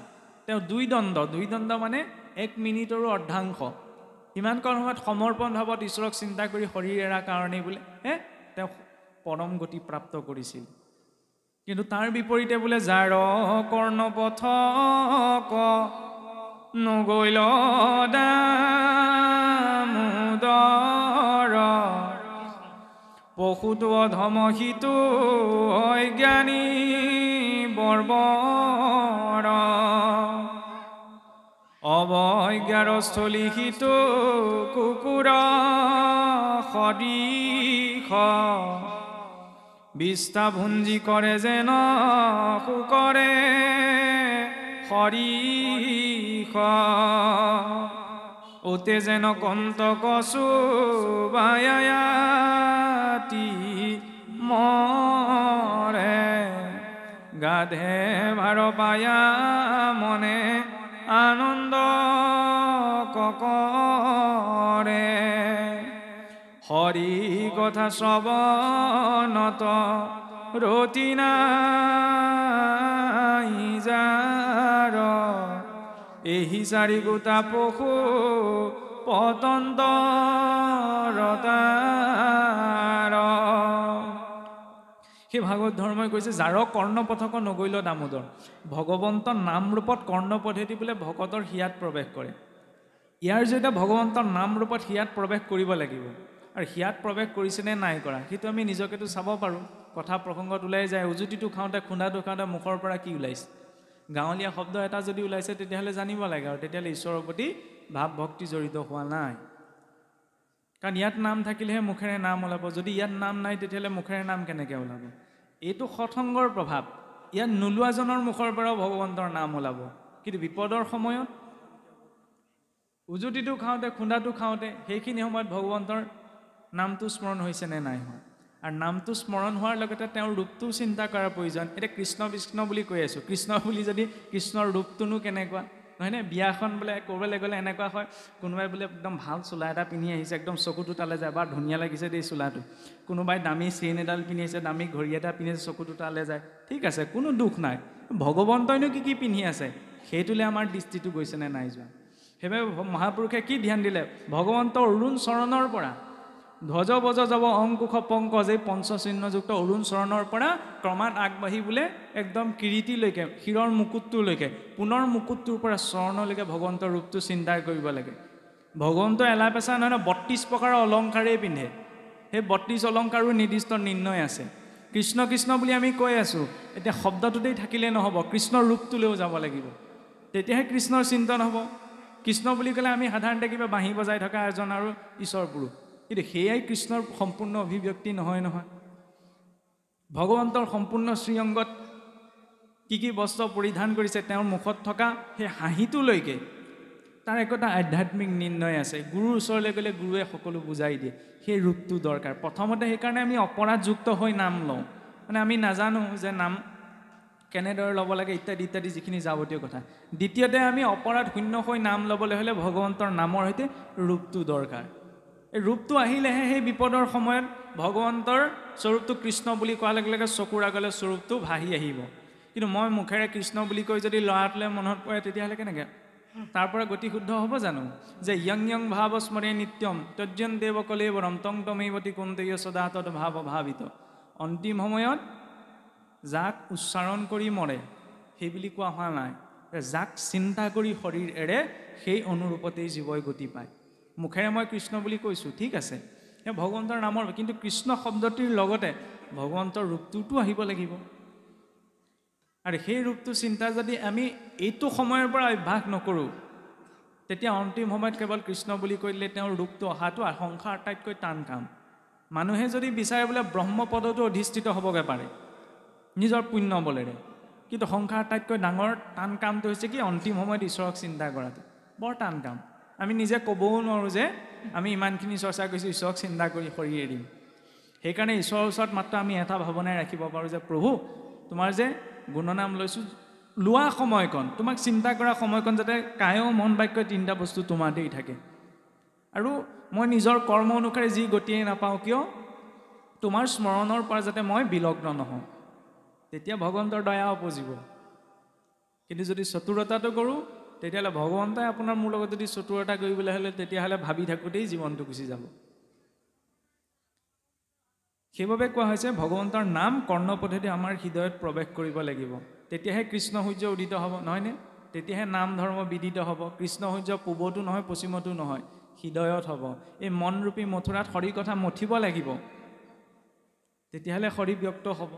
তেওঁ দুই দণ্ড মানে 1 মিনিটৰো অৰ্ধাংশ, ইমানকণ সময়ত সমৰ্পণ ভাৱত ঈশ্বৰক চিন্তা কৰি শৰীৰ এৰাৰ কাৰণেই বোলে তেওঁ পৰম গতি প্ৰাপ্ত কৰিছিল। কিন্তু তাৰ বিপৰীতে বোলে যাৰ কৰ্ণপথ নগৈল দামোদৰ, পশুটো অধমহিতো অজ্ঞানী বৰ্বৰ, অৱজ্ঞাৰ স্থলিহিত কুকুৰ সদৃশ, বিস্তাভুঞ্জি কৰে যেন শুকৰে সৰিষ, ওতে যেন কন্তক চুবায়াতি মৰে, গাধে ভাৰ পায়া মনে আনন্দ ককৰে, হৰি কথা শ্ৰৱণত ৰতি নাই যাৰ, এহি চাৰি গোটা পশু পতন্তৰ। সেই ভাগৱত ধৰ্মই কৈছে যাৰ কৰ্ণপথক নগৈল দামোদৰ, ভগৱন্ত নাম ৰূপত কৰ্ণপথেদি বোলে ভকতৰ হিয়াত প্ৰৱেশ কৰে। ইয়াৰ জৰিয়তে ভগৱন্তৰ নাম ৰূপত হিয়াত প্ৰৱেশ কৰিব লাগিব। আৰু হিয়াত প্ৰৱেশ কৰিছেনে নাই কৰা সেইটো আমি নিজকেতো চাব পাৰোঁ। কথা প্ৰসংগত ওলাই যায়, উজুতিটো খাওঁতে খুন্দাটো খাওঁতে মুখৰ পৰা কি ওলাইছে, গাঁৱলীয়া শব্দ এটা যদি ওলাইছে তেতিয়াহ'লে জানিব লাগে, আৰু তেতিয়াহ'লে ঈশ্বৰৰ প্ৰতি ভাৱ ভক্তি জড়িত হোৱা নাই। কাৰণ ইয়াত নাম থাকিলেহে মুখেৰে নাম ওলাব, যদি ইয়াত নাম নাই তেতিয়াহ'লে মুখেৰে নাম কেনেকৈ ওলাব। এইটো সৎসংগৰ প্ৰভাৱ। ইয়াত নোলোৱাজনৰ মুখৰ পৰাও ভগৱন্তৰ নাম ওলাব, কিন্তু বিপদৰ সময়ত উজুতিটো খাওঁতে খুন্দাটো খাওঁতে সেইখিনি সময়ত ভগৱন্তৰ নামটো স্মৰণ হৈছে নে নাই হোৱা। আৰু নামটো স্মৰণ হোৱাৰ লগতে তেওঁৰ ৰূপটোও চিন্তা কৰাৰ প্ৰয়োজন। এতিয়া কৃষ্ণ বিষ্ণ বুলি কৈ আছোঁ, কৃষ্ণ বুলি যদি কৃষ্ণৰ ৰূপটোনো কেনেকুৱা, নহয়নে? বিয়াখন বোলে ক'ৰবালৈ গ'লে এনেকুৱা হয়, কোনোবাই বোলে একদম ভাল চোলা এটা পিন্ধি আহিছে, একদম চকুটো তালে যায়, বা ধুনীয়া লাগিছে দেই চোলাটো। কোনোবাই দামী চেইন এডাল পিন্ধি আহিছে, দামী ঘড়ী এটা পিন্ধিছে, চকুটো তালে যায়, ঠিক আছে, কোনো দুখ নাই। ভগৱন্তইনো কি কি পিন্ধি আছে সেইটোলৈ আমাৰ দৃষ্টিটো গৈছেনে নাই যোৱা। সেইবাবে মহাপুৰুষে কি ধ্যান দিলে, ভগৱন্তৰ অৰুণ চৰণৰ পৰা ধ্বজ বজ যাব অংকুশ পংকজ, এই পঞ্চচিহ্নযুক্ত অৰুণ চৰণৰ পৰা ক্ৰমাৎ আগবাঢ়ি বোলে একদম কিৰীটিলৈকে, শিৰৰ মুকুটটোলৈকে, পুনৰ মুকুটটোৰ পৰা চৰণলৈকে ভগৱন্তৰ ৰূপটো চিন্তা কৰিব লাগে। ভগৱন্ত এলা পেচা নহয়, 32 প্ৰকাৰৰ অলংকাৰেই পিন্ধে। সেই 32 অলংকাৰো নিৰ্দিষ্ট নিৰ্ণয় আছে। কৃষ্ণ কৃষ্ণ বুলি আমি কৈ আছোঁ, এতিয়া শব্দটোতেই থাকিলে নহ'ব, কৃষ্ণৰ ৰূপটোলৈও যাব লাগিব, তেতিয়াহে কৃষ্ণৰ চিন্তন হ'ব। কৃষ্ণ বুলি ক'লে আমি সাধাৰণতে কিবা বাঁহী বজাই থকা এজন আৰু ঈশ্বৰ পুৰুষ, কিন্তু সেয়াই কৃষ্ণৰ সম্পূৰ্ণ অভিব্যক্তি নহয় নহয়। ভগৱন্তৰ সম্পূৰ্ণ শ্ৰীঅংগত কি কি বস্ত্ৰ পৰিধান কৰিছে, তেওঁৰ মুখত থকা সেই হাঁহিটোলৈকে তাৰ একোটা আধ্যাত্মিক নিৰ্ণয় আছে। গুৰুৰ ওচৰলৈ গ'লে গুৰুৱে সকলো বুজাই দিয়ে, সেই ৰূপটো দৰকাৰ। প্ৰথমতে সেইকাৰণে আমি অপৰাধযুক্ত হৈ নাম লওঁ, মানে আমি নাজানো যে নাম কেনেদৰে ল'ব লাগে ইত্যাদি ইত্যাদি যিখিনি যাৱতীয় কথা। দ্বিতীয়তে আমি অপৰাধ শূন্য হৈ নাম ল'বলৈ হ'লে ভগৱন্তৰ নামৰ সৈতে ৰূপটো দৰকাৰ। এই ৰূপটো আহিলেহে সেই বিপদৰ সময়ত ভগৱন্তৰ স্বৰূপটো কৃষ্ণ বুলি কোৱাৰ লগে লগে চকুৰ আগলৈ স্বৰূপটো ভাহি আহিব। কিন্তু মই মুখেৰে কৃষ্ণ বুলি কৈ যদি ল'ৰাটোলৈ মনত পৰে, তেতিয়াহ'লে কেনেকৈ তাৰ পৰা গতি শুদ্ধ হ'ব জানো? যে ইয়ং ইয়ং ভাৱ স্মৰে নিত্যম তজ্জন দেৱ কলেবৰম তং তমেৱতী কুন্তেয় সদা তদ ভাৱ ভাবিত। অন্তিম সময়ত যাক উচ্চাৰণ কৰি মৰে সেই বুলি কোৱা হোৱা নাই, যাক চিন্তা কৰি শৰীৰ এৰে সেই অনুৰূপতেই জীৱই গতি পায়। মুখেৰে মই কৃষ্ণ বুলি কৈছোঁ, ঠিক আছে, সেই ভগৱন্তৰ নামৰ, কিন্তু কৃষ্ণ শব্দটিৰ লগতে ভগৱন্তৰ ৰূপটোতো আহিব লাগিব। আৰু সেই ৰূপটো চিন্তা যদি আমি এইটো সময়ৰ পৰা অভ্যাস নকৰোঁ, তেতিয়া অন্তিম সময়ত কেৱল কৃষ্ণ বুলি কৈ দিলে তেওঁৰ ৰূপটো অহাটো সংসাৰ আটাইতকৈ টান কাম। মানুহে যদি বিচাৰে বোলে ব্ৰহ্মপদতো অধিষ্ঠিত হ'বগৈ পাৰে নিজৰ পুণ্য বলেৰে, কিন্তু সংসাৰ আটাইতকৈ ডাঙৰ টান কামটো হৈছে কি, অন্তিম সময়ত ঈশ্বৰক চিন্তা কৰাটো বৰ টান কাম। আমি নিজে ক'বও নোৱাৰোঁ যে আমি ইমানখিনি চৰ্চা কৰিছোঁ ঈশ্বৰক চিন্তা কৰি শৰীৰ এৰিম। সেইকাৰণে ঈশ্বৰৰ ওচৰত মাত্ৰ আমি এটা ভাৱনাই ৰাখিব পাৰোঁ যে প্ৰভু, তোমাৰ যে গুণনাম লৈছোঁ, লোৱা সময়কণ, তোমাক চিন্তা কৰা সময়কণ যাতে কায় মন বাক্য তিনিটা বস্তু তোমাতেই থাকে। আৰু মই নিজৰ কৰ্ম অনুসাৰে যি গতিয়ে নাপাওঁ কিয়, তোমাৰ স্মৰণৰ পৰা যাতে মই বিলগ্ন নহওঁ, তেতিয়া ভগৱন্তৰ দয়া উপজিব। কিন্তু যদি চতুৰতাটো কৰোঁ, তেতিয়াহ'লে ভগৱন্তই আপোনাৰ মোৰ লগত যদি চতুৰতা কৰিবলৈ হ'লে, তেতিয়াহ'লে ভাবি থাকোঁতেই জীৱনটো গুচি যাব। সেইবাবে কোৱা হৈছে ভগৱন্তৰ নাম কৰ্ণপথেদি আমাৰ হৃদয়ত প্ৰৱেশ কৰিব লাগিব, তেতিয়াহে কৃষ্ণ সূৰ্য উদিত হ'ব, নহয়নে? তেতিয়াহে নাম ধৰ্ম বিদিত হ'ব। কৃষ্ণ সূৰ্য পূবতো নহয় পশ্চিমতো নহয়, হৃদয়ত হ'ব। এই মনৰূপী মথুৰাত হৰি কথা মথিব লাগিব, তেতিয়াহ'লে হৰি ব্যক্ত হ'ব।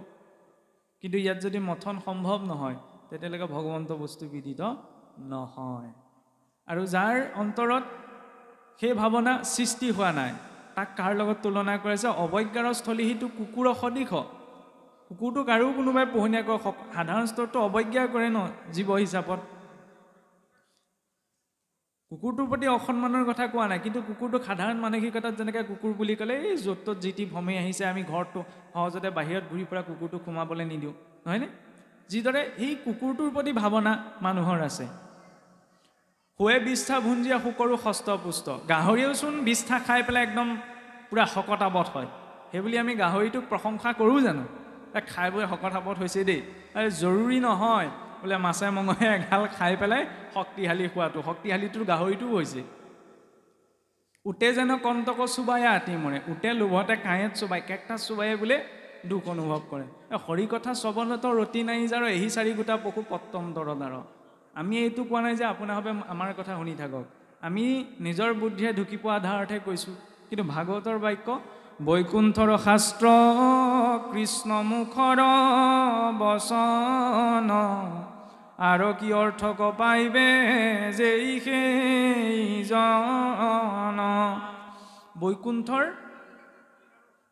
কিন্তু ইয়াত যদি মথন সম্ভৱ নহয়, তেতিয়ালৈকে ভগৱন্ত বস্তু বিদিত নহয়। আৰু যাৰ অন্তৰত সেই ভাৱনা সৃষ্টি হোৱা নাই, তাক কাৰ লগত তুলনা কৰিছে? অৱজ্ঞাৰ স্থলী সিটো কুকুৰ সদৃশ। কুকুৰটোক আৰু কোনোবাই পোহনীয়াকৈ সাধাৰণ স্তৰটো অৱজ্ঞা কৰে ন জীৱ হিচাপত। কুকুৰটোৰ প্ৰতি অসন্মানৰ কথা কোৱা নাই, কিন্তু কুকুৰটোক সাধাৰণ মানসিকতাত যেনেকৈ কুকুৰ বুলি ক'লে এই য'ত ত'ত যি টি ভ্ৰমি আহিছে, আমি ঘৰটো সহজতে বাহিৰত ঘূৰি ফুৰা কুকুৰটোক সোমাবলৈ নিদিওঁ, নহয়নে? যিদৰে সেই কুকুৰটোৰ প্ৰতি ভাৱনা মানুহৰ আছে। শুৱে বিষ্ঠা ভুঞ্জিয়া শুকৰো হস্তপুষ্ট। গাহৰিওচোন বিষ্ঠা খাই পেলাই একদম পূৰা শকতাৱত হয়, সেইবুলি আমি গাহৰিটোক প্ৰশংসা কৰোঁ জানো? খাই বৈ শকতাৱত হৈছে দেই, জৰুৰী নহয় বোলে মাছে মঙহে এগাল খাই পেলাই শক্তিশালী হোৱাটো। শক্তিশালীটোৰ গাহৰিটোও হৈছে। উটে যেন কণ্টক চুবাই আতি মৰে, উটে লোভতে কাঁয়েত চুবাই, কেকটা চুবাই বোলে দুখ অনুভৱ কৰে। হৰি কথা শ্ৰৱণত ৰতি নাই যাৰ, এহি চাৰি গোটা পশু পত্তম দৰদাৰ। আমি এইটো কোৱা নাই যে আপোনাৰভাৱে আমাৰ কথা শুনি থাকক, আমি নিজৰ বুদ্ধিৰে ঢুকি পোৱা আধাৰতহে কৈছোঁ। কিন্তু ভাগৱতৰ বাক্য, বৈকুণ্ঠৰ শাস্ত্ৰ কৃষ্ণ মুখৰ বচন, আৰু কি অৰ্থ পাইবে যেই সেইজন। বৈকুণ্ঠৰ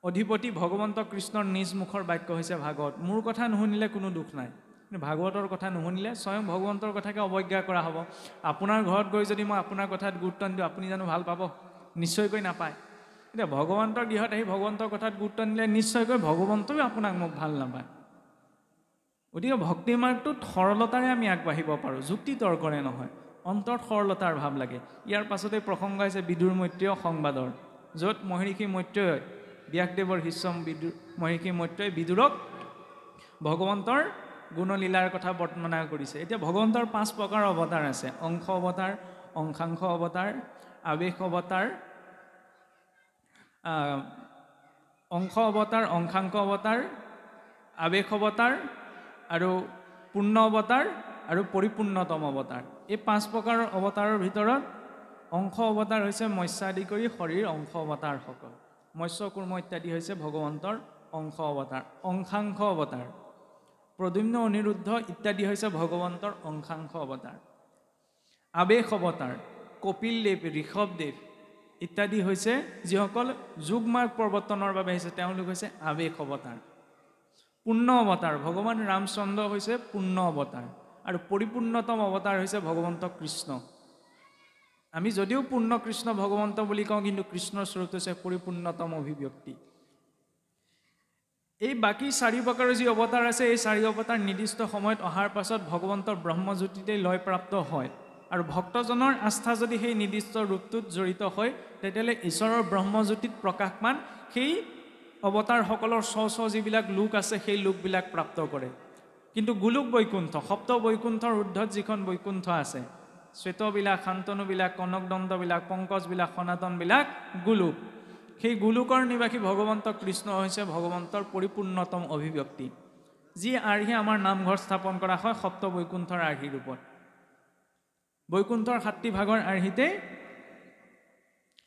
অধিপতি ভগৱন্ত কৃষ্ণৰ নিজ মুখৰ বাক্য হৈছে ভাগৱত। মোৰ কথা নুশুনিলে কোনো দুখ নাই, কিন্তু ভাগৱতৰ কথা নুশুনিলে স্বয়ং ভগৱন্তৰ কথাকে অৱজ্ঞা কৰা হ'ব। আপোনাৰ ঘৰত গৈ যদি মই আপোনাৰ কথাত গুৰুত্ব নিদিওঁ, আপুনি জানো ভাল পাব? নিশ্চয়কৈ নাপায়। এতিয়া ভগৱন্তৰ গৃহত আহি ভগৱন্তৰ কথাত গুৰুত্ব নিদিলে নিশ্চয়কৈ ভগৱন্তও আপোনাক মোক ভাল নাপায়। গতিকে ভক্তি মাৰ্গটোত সৰলতাৰে আমি আগবাঢ়িব পাৰোঁ, যুক্তি তৰ্কৰে নহয়। অন্তৰত সৰলতাৰ ভাৱ লাগে। ইয়াৰ পাছতে প্ৰসংগ হৈছে বিদুৰ মৈত্ৰেয় সংবাদৰ, য'ত মহৰ্ষি মৈত্ৰেয়ই, ব্যাসদেৱৰ শিষ্য মহৰ্ষি মৈত্ৰেয়ই বিদুৰক ভগৱন্তৰ গুণলীলাৰ কথা বৰ্ণনা কৰিছে। এতিয়া ভগৱন্তৰ 5 প্ৰকাৰৰ অৱতাৰ আছে: অংশ অৱতাৰ, অংশাংশ অৱতাৰ, আৱেশ অৱতাৰ, অংশ অৱতাৰ, অংশাংশ অৱতাৰ, আৱেশ অৱতাৰ আৰু পূৰ্ণ অৱতাৰ আৰু পৰিপূৰ্ণতম অৱতাৰ। এই 5 প্ৰকাৰৰ অৱতাৰৰ ভিতৰত অংশ অৱতাৰ হৈছে মৎস্য আদি কৰি শৰীৰ অংশ অৱতাৰসকল। মৎস্য কুৰ্ম ইত্যাদি হৈছে ভগৱন্তৰ অংশ অৱতাৰ, অংশাংশ অৱতাৰ। প্ৰদ্যুম্ন অনিৰুদ্ধ ইত্যাদি হৈছে ভগৱন্তৰ অংশাংশ অৱতাৰ। আবেশ অৱতাৰ, কপিল দেৱ, ঋষভদেৱ ইত্যাদি হৈছে যিসকল যোগমাৰ্গ প্ৰৱৰ্তনৰ বাবে আহিছে, তেওঁলোক হৈছে আবেশ অৱতাৰ। পূৰ্ণ অৱতাৰ, ভগৱান ৰামচন্দ্ৰ হৈছে পূৰ্ণ অৱতাৰ, আৰু পৰিপূৰ্ণতম অৱতাৰ হৈছে ভগৱন্ত কৃষ্ণ। আমি যদিও পূৰ্ণ কৃষ্ণ ভগৱন্ত বুলি কওঁ, কিন্তু কৃষ্ণৰ স্বৰূপ হৈছে পৰিপূৰ্ণতম অভিব্যক্তি। এই বাকী 4 প্ৰকাৰৰ যি অৱতাৰ আছে, এই 4 অৱতাৰ নিৰ্দিষ্ট সময়ত অহাৰ পাছত ভগৱন্তৰ ব্ৰহ্মজ্যোতিতে লয় প্ৰাপ্ত হয়, আৰু ভক্তজনৰ আস্থা যদি সেই নিৰ্দিষ্ট ৰূপটোত জড়িত হয়, তেতিয়াহ'লে ঈশ্বৰৰ ব্ৰহ্মজ্যোতিত প্ৰকাশমান সেই অৱতাৰসকলৰ স্ব যিবিলাক লোক আছে, সেই লোকবিলাক প্ৰাপ্ত কৰে। কিন্তু গোলোক বৈকুণ্ঠ, সপ্ত বৈকুণ্ঠৰ ঊৰ্ধত যিখন বৈকুণ্ঠ আছে, শ্বেতবিলাক, শান্তনুবিলাক, কনকদন্তবিলাক, পংকজবিলাক, সনাতনবিলাক গোলোক, সেই গোলোকৰ নিবাসী ভগৱন্ত কৃষ্ণ হৈছে ভগৱন্তৰ পৰিপূৰ্ণতম অভিব্যক্তি, যি আৰ্হি আমাৰ নামঘৰ স্থাপন কৰা হয় সপ্ত বৈকুণ্ঠৰ আৰ্হি ৰূপত। বৈকুণ্ঠৰ 7টি ভাগৰ আৰ্হিতে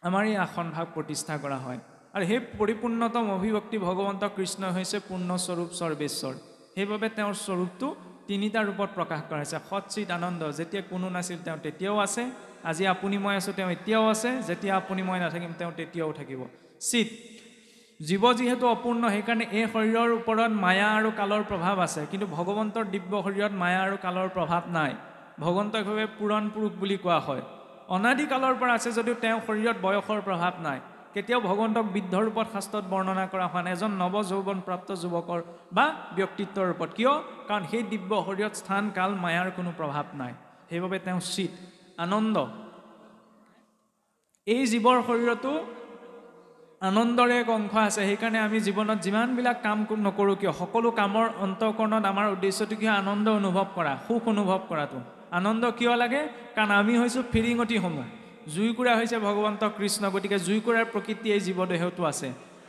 আমাৰ এই আসন ভাগ প্ৰতিষ্ঠা কৰা হয়, আৰু সেই পৰিপূৰ্ণতম অভিব্যক্তি ভগৱন্ত কৃষ্ণ হৈছে পূৰ্ণস্বৰূপ সৰ্বেশ্বৰ। সেইবাবে তেওঁৰ স্বৰূপটো 3টা ৰূপত প্ৰকাশ কৰা হৈছে। সৎ চিত আনন্দ, যেতিয়া কোনো নাছিল তেওঁ তেতিয়াও আছে, আজি আপুনি মই আছোঁ তেওঁ এতিয়াও আছে, যেতিয়া আপুনি মই নাথাকিম তেওঁ তেতিয়াও থাকিব। চিত, জীৱ যিহেতু অপূৰ্ণ, সেইকাৰণে এই শৰীৰৰ ওপৰত মায়া আৰু কালৰ প্ৰভাৱ আছে, কিন্তু ভগৱন্তৰ দিব্য শৰীৰত মায়া আৰু কালৰ প্ৰভাৱ নাই। ভগৱন্তক ভাৱে পুৰাণ পুৰুষ বুলি কোৱা হয়। অনাদি কালৰ পৰা আছে যদিও তেওঁ শৰীৰত বয়সৰ প্ৰভাৱ নাই। কেতিয়াও ভগৱন্তক বৃদ্ধ ৰূপত শাস্ত্ৰত বৰ্ণনা কৰা হোৱা নাই, এজন নৱ যৌৱন প্ৰাপ্ত যুৱকৰ বা ব্যক্তিত্বৰ ৰূপত। কিয়? কাৰণ সেই দিব্য শৰীৰত স্থান কাল মায়াৰ কোনো প্ৰভাৱ নাই, সেইবাবে তেওঁ চিত। আনন্দ, এই জীৱৰ শৰীৰতো আনন্দৰ এক অংশ আছে, সেইকাৰণে আমি জীৱনত যিমানবিলাক কাম নকৰোঁ কিয়, সকলো কামৰ অন্তঃকৰণত আমাৰ উদ্দেশ্যটো কি? আনন্দ অনুভৱ কৰা, সুখ অনুভৱ কৰাটো। আনন্দ কিয় লাগে? কাৰণ আমি হৈছোঁ ফিৰিঙতিসমূহ, জুইকুৰা হৈছে ভগৱন্ত কৃষ্ণ, গতিকে জুইকুৰাৰ প্ৰকৃতি এই জীৱদেহতো আছে।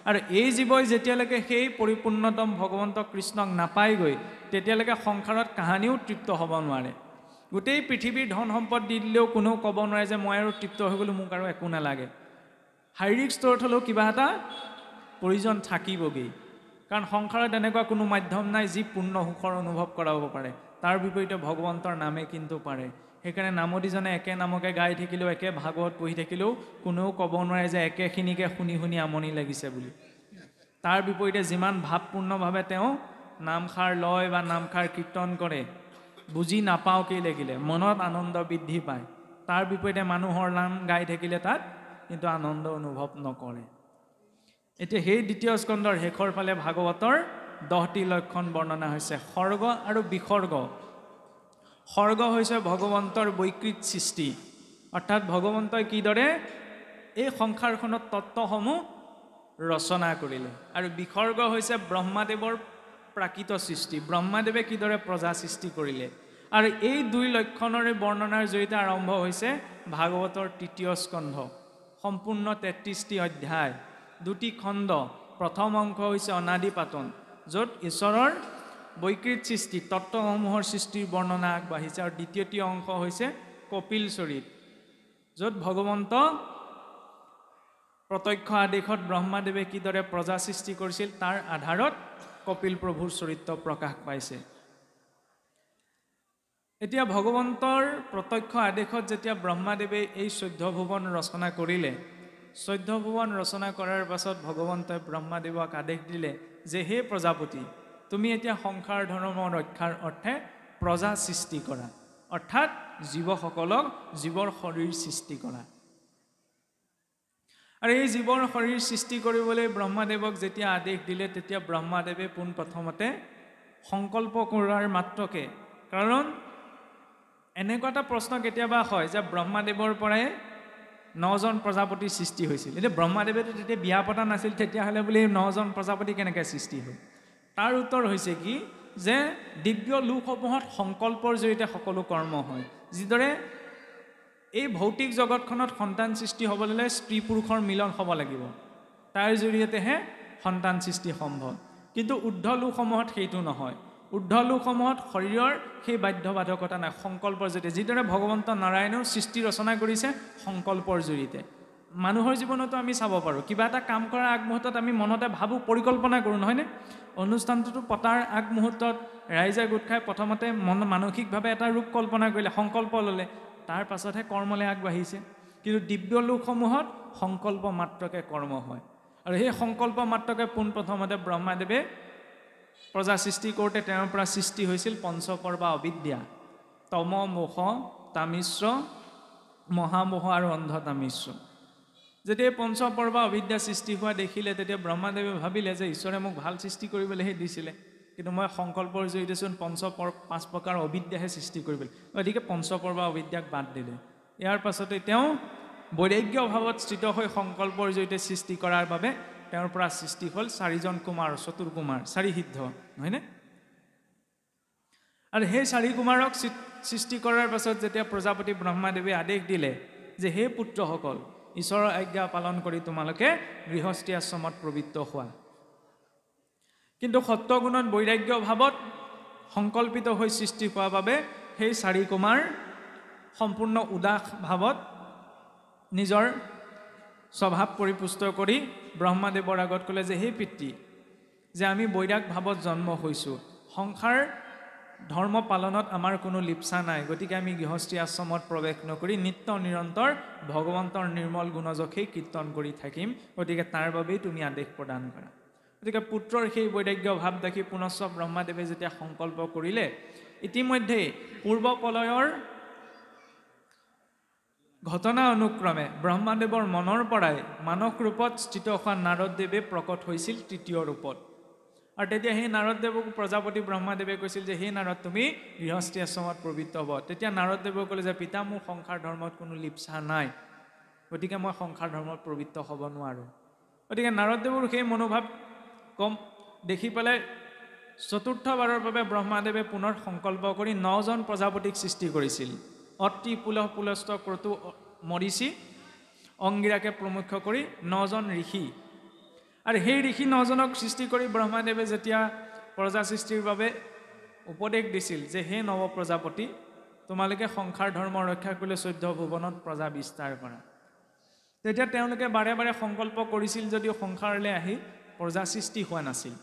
আৰু এই জীৱই যেতিয়ালৈকে সেই পৰিপূৰ্ণতম ভগৱন্ত কৃষ্ণক নাপায়গৈ, তেতিয়ালৈকে সংসাৰত কাহানিও তৃপ্ত হ'ব নোৱাৰে। গোটেই পৃথিৱীৰ ধন সম্পদ দি দিলেও কোনেও ক'ব নোৱাৰে যে মই আৰু তৃপ্ত হৈ গ'লোঁ, মোক আৰু একো নালাগে। শাৰীৰিক স্তৰত হ'লেও কিবা এটা প্ৰয়োজন থাকিবগৈ, কাৰণ সংসাৰত এনেকুৱা কোনো মাধ্যম নাই যি পূৰ্ণ সুখৰ অনুভৱ কৰাব পাৰে। তাৰ বিপৰীতে ভগৱন্তৰ নামে কিন্তু পাৰে। সেইকাৰণে নামতিজনে একে নামকে গাই থাকিলেও, একে ভাগৱত পঢ়ি থাকিলেও কোনেও ক'ব নোৱাৰে যে একেখিনিকে শুনি শুনি আমনি লাগিছে বুলি। তাৰ বিপৰীতে যিমান ভাৱপূৰ্ণভাৱে তেওঁ নামষাৰ লয় বা নামষাৰ কীৰ্তন কৰে, বুজি নাপাওঁ কি লাগিলে, মনত আনন্দ বৃদ্ধি পায়। তাৰ বিপৰীতে মানুহৰ নাম গাই থাকিলে তাত কিন্তু আনন্দ অনুভৱ নকৰে। এতিয়া সেই 2য় স্কন্ধৰ শেষৰ ফালে ভাগৱতৰ 10টি লক্ষণ বৰ্ণনা হৈছে। সৰ্গ আৰু বিসৰ্গ। সৰ্গ হৈছে ভগৱন্তৰ বৈকৃত সৃষ্টি, অৰ্থাৎ ভগৱন্তই কিদৰে এই সংসাৰখনত তত্ত্বসমূহ ৰচনা কৰিলে। আৰু বিসৰ্গ হৈছে ব্ৰহ্মাদেৱৰ প্ৰাকৃত সৃষ্টি, ব্ৰহ্মাদেৱে কিদৰে প্ৰজা সৃষ্টি কৰিলে। আৰু এই 2 লক্ষণৰে বৰ্ণনাৰ জৰিয়তে আৰম্ভ হৈছে ভাগৱতৰ 3য় স্কন্ধ। সম্পূৰ্ণ 33টি অধ্যায়, 2টি খণ্ড। প্ৰথম অংশ হৈছে অনাদি পাতন, য'ত ঈশ্বৰৰ বৈকৃত সৃষ্টি, তত্ত্বসমূহৰ সৃষ্টিৰ বৰ্ণনা আগবাঢ়িছে। আৰু দ্বিতীয়টি অংশ হৈছে কপিল চৰিত, য'ত ভগৱন্ত প্ৰত্যক্ষ আদেশত ব্ৰহ্মাদেৱে কিদৰে প্ৰজা সৃষ্টি কৰিছিল তাৰ আধাৰত কপিল প্ৰভুৰ চৰিত্ৰ প্ৰকাশ পাইছে। এতিয়া ভগৱন্তৰ প্ৰত্যক্ষ আদেশত যেতিয়া ব্ৰহ্মাদেৱে এই 14 ভুৱন ৰচনা কৰিলে, 14 ভুৱন ৰচনা কৰাৰ পাছত ভগৱন্তই ব্ৰহ্মাদেৱক আদেশ দিলে যে হে প্ৰজাপতি, তুমি এতিয়া সংসাৰ ধৰ্ম ৰক্ষাৰ অৰ্থে প্ৰজা সৃষ্টি কৰা, অৰ্থাৎ জীৱসকলক জীৱৰ শৰীৰ সৃষ্টি কৰা। আৰু এই জীৱৰ শৰীৰ সৃষ্টি কৰিবলৈ ব্ৰহ্মাদেৱক যেতিয়া আদেশ দিলে, তেতিয়া ব্ৰহ্মাদেৱে পোনপ্ৰথমতে সংকল্প কৰাৰ মাত্ৰকে, কাৰণ এনেকুৱা এটা প্ৰশ্ন কেতিয়াবা হয় যে ব্ৰহ্মাদেৱৰ পৰাই 9জন প্ৰজাপতিৰ সৃষ্টি হৈছিল। এতিয়া ব্ৰহ্মাদেৱেতো তেতিয়া বিয়া পতা নাছিল, তেতিয়াহ'লে বোলে 9জন প্ৰজাপতি কেনেকৈ সৃষ্টি হ'ল? তাৰ উত্তৰ হৈছে কি, যে দিব্য লোকসমূহত সংকল্পৰ জৰিয়তে সকলো কৰ্ম হয়। যিদৰে এই ভৌতিক জগতখনত সন্তান সৃষ্টি হ'বলৈ হ'লে স্ত্ৰী পুৰুষৰ মিলন হ'ব লাগিব, তাৰ জৰিয়তেহে সন্তান সৃষ্টি সম্ভৱ। কিন্তু ঊৰ্ধ্ব লোকসমূহত সেইটো নহয়। ঊৰ্ধ্ব লোকসমূহত শৰীৰৰ সেই বাধ্যবাধকতা নাই, সংকল্পৰ জৰিয়তে। যিদৰে ভগৱন্ত নাৰায়ণেও সৃষ্টি ৰচনা কৰিছে সংকল্পৰ জৰিয়তে, মানুহৰ জীৱনতো আমি চাব পাৰোঁ কিবা এটা কাম কৰাৰ আগমুহূৰ্তত আমি মনতে ভাবোঁ পৰিকল্পনা কৰোঁ নহয়নে অনুষ্ঠানটোতো পতাৰ আগমুহূৰ্তত ৰাইজে গোট খাই প্ৰথমতে মানসিকভাৱে এটা ৰূপ কল্পনা কৰিলে সংকল্প ল'লে তাৰ পাছতহে কৰ্মলৈ আগবাঢ়িছে কিন্তু দিব্য লোকসমূহত সংকল্প মাত্ৰকে কৰ্ম হয় আৰু সেই সংকল্প মাত্ৰকে পোনপ্ৰথমতে ব্ৰহ্মাদেৱে প্ৰজা সৃষ্টি কৰোঁতে তেওঁৰ পৰা সৃষ্টি হৈছিল পঞ্চপৰ্ব অবিদ্যা তম মোহ তামিশ্ৰ মহামোহ আৰু অন্ধতামিশ্ৰ যেতিয়া পঞ্চপৰ্ব অবিদ্যা সৃষ্টি হোৱা দেখিলে তেতিয়া ব্ৰহ্মাদেৱে ভাবিলে যে ঈশ্বৰে মোক ভাল সৃষ্টি কৰিবলৈহে দিছিলে কিন্তু মই সংকল্পৰ জৰিয়তেচোন পাঁচ প্ৰকাৰ অবিদ্যাহে সৃষ্টি কৰিবলৈ গতিকে পঞ্চপৰ্ব অবিদ্যাক বাদ দিলে ইয়াৰ পাছতে তেওঁ বৈৰাগ্য ভাৱত স্থিত হৈ সংকল্পৰ জৰিয়তে সৃষ্টি কৰাৰ বাবে তেওঁৰ পৰা সৃষ্টি হ'ল চাৰিজন কুমাৰ চতুৰ কুমাৰ চাৰি সিদ্ধ নহয়নে আৰু সেই চাৰি কুমাৰক সৃষ্টি কৰাৰ পাছত যেতিয়া প্ৰজাপতি ব্ৰহ্মাদেৱে আদেশ দিলে যে হে পুত্ৰসকল ঈশ্বৰৰ আজ্ঞা পালন কৰি তোমালোকে গৃহস্থী আশ্ৰমত প্ৰবৃত্ত হোৱা কিন্তু সত্ত্বগুণত বৈৰাগ্য ভাৱত সংকল্পিত হৈ সৃষ্টি হোৱা বাবে সেই চাৰি কুমাৰ সম্পূৰ্ণ উদাস ভাৱত নিজৰ স্বভাৱ পৰিপুষ্ট কৰি ব্ৰহ্মাদেৱৰ আগত ক'লে যে হে পিতৃ যে আমি বৈৰাগ ভাৱত জন্ম হৈছোঁ সংসাৰ ধৰ্ম পালনত আমাৰ কোনো লিপ্সা নাই গতিকে আমি গৃহস্থী আশ্ৰমত প্ৰৱেশ নকৰি নিত্য নিৰন্তৰ ভগৱন্তৰ নিৰ্মল গুণযশেই কীৰ্তন কৰি থাকিম গতিকে তাৰ বাবেই তুমি আদেশ প্ৰদান কৰা গতিকে পুত্ৰৰ সেই বৈৰাগ্য ভাৱ দেখি পুনশ্চ ব্ৰহ্মাদেৱে যেতিয়া সংকল্প কৰিলে ইতিমধ্যেই পূৰ্বপলয়ৰ ঘটনা অনুক্ৰমে ব্ৰহ্মাদেৱৰ মনৰ পৰাই মানস ৰূপত স্থিত হোৱা নাৰদদেৱে প্ৰকট হৈছিল তৃতীয় ৰূপত আৰু তেতিয়া সেই নাৰদদেৱক প্ৰজাপতি ব্ৰহ্মাদেৱে কৈছিল যে হে নাৰদ তুমি গৃহস্থী আশ্ৰমত প্ৰবৃত্ত হ'ব তেতিয়া নাৰদদেৱে ক'লে যে পিতা মোৰ সংসাৰ ধৰ্মত কোনো লিপ্সা নাই গতিকে মই সংসাৰ ধৰ্মত প্ৰবৃত্ত হ'ব নোৱাৰোঁ গতিকে নাৰদদেৱৰ সেই মনোভাৱ কম দেখি পেলাই চতুৰ্থবাৰৰ বাবে ব্ৰহ্মাদেৱে পুনৰ সংকল্প কৰি 9জন প্ৰজাপতিক সৃষ্টি কৰিছিল অত্ৰি পুলহ পুলস্ত ক্ৰতু মৰিচি অংগিৰাকে প্ৰমুখ কৰি 9জন ঋষি আৰু সেই ঋষি 9জনক সৃষ্টি কৰি ব্ৰহ্মাদেৱে যেতিয়া প্ৰজা সৃষ্টিৰ বাবে উপদেশ দিছিল যে হে নৱ প্ৰজাপতি তোমালোকে সংসাৰ ধৰ্ম ৰক্ষা কৰিলে 14 ভুৱনত প্ৰজা বিস্তাৰ কৰা তেতিয়া তেওঁলোকে বাৰে বাৰে সংকল্প কৰিছিল যদিও সংসাৰলৈ আহি প্ৰজা সৃষ্টি হোৱা নাছিল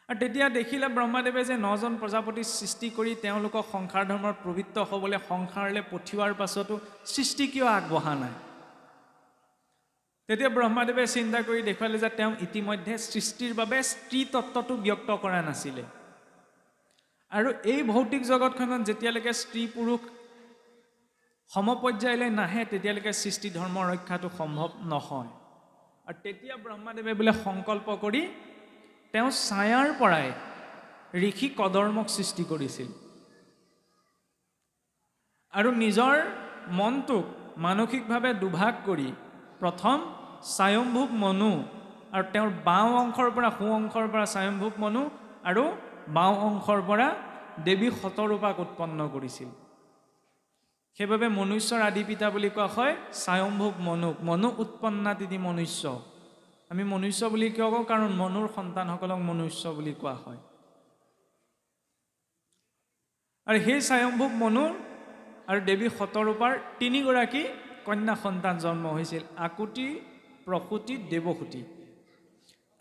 আৰু তেতিয়া দেখিলে ব্ৰহ্মাদেৱে যে 9জন প্ৰজাপতি সৃষ্টি কৰি তেওঁলোকক সংসাৰ ধৰ্মৰ প্ৰবৃত্ত হ'বলৈ সংসাৰলৈ পঠিওৱাৰ পাছতো সৃষ্টি কিয় আগবঢ়া নাই তেতিয়া ব্ৰহ্মাদেৱে চিন্তা কৰি দেখুৱালে যে তেওঁ ইতিমধ্যে সৃষ্টিৰ বাবে স্ত্ৰী তত্ত্বটো ব্যক্ত কৰা নাছিলে আৰু এই ভৌতিক জগতখনত যেতিয়ালৈকে স্ত্ৰী পুৰুষ সমপৰ্যায়লৈ নাহে তেতিয়ালৈকে সৃষ্টি ধৰ্ম ৰক্ষাটো সম্ভৱ নহয় আৰু তেতিয়া ব্ৰহ্মাদেৱে বোলে সংকল্প কৰি তেওঁ ছায়াৰ পৰাই ঋষি কদৰ্মক সৃষ্টি কৰিছিল আৰু নিজৰ মনটোক মানসিকভাৱে দুভাগ কৰি প্ৰথম স্বয়ম্ভুৱ মনু আৰু তেওঁৰ বাওঁ অংশৰ পৰা সোঁ অংশৰ পৰা স্বয়ম্ভুৱ মনু আৰু বাওঁ অংশৰ পৰা দেৱী শতৰূপাক উৎপন্ন কৰিছিল সেইবাবে মনুষ্যৰ আদি পিতা বুলি কোৱা হয় স্বয়ম্ভুৱ মনুক মনু উৎপন্নাতিথি মনুষ্য আমি মনুষ্য বুলি কিয় কওঁ কাৰণ মনুৰ সন্তানসকলক মনুষ্য বুলি কোৱা হয় আৰু সেই স্বয়ম্ভুৱ মনুৰ আৰু দেৱী শতৰূপাৰ 3গৰাকী কন্যা সন্তান জন্ম হৈছিল আকুতি প্ৰসূতি দেৱসূতি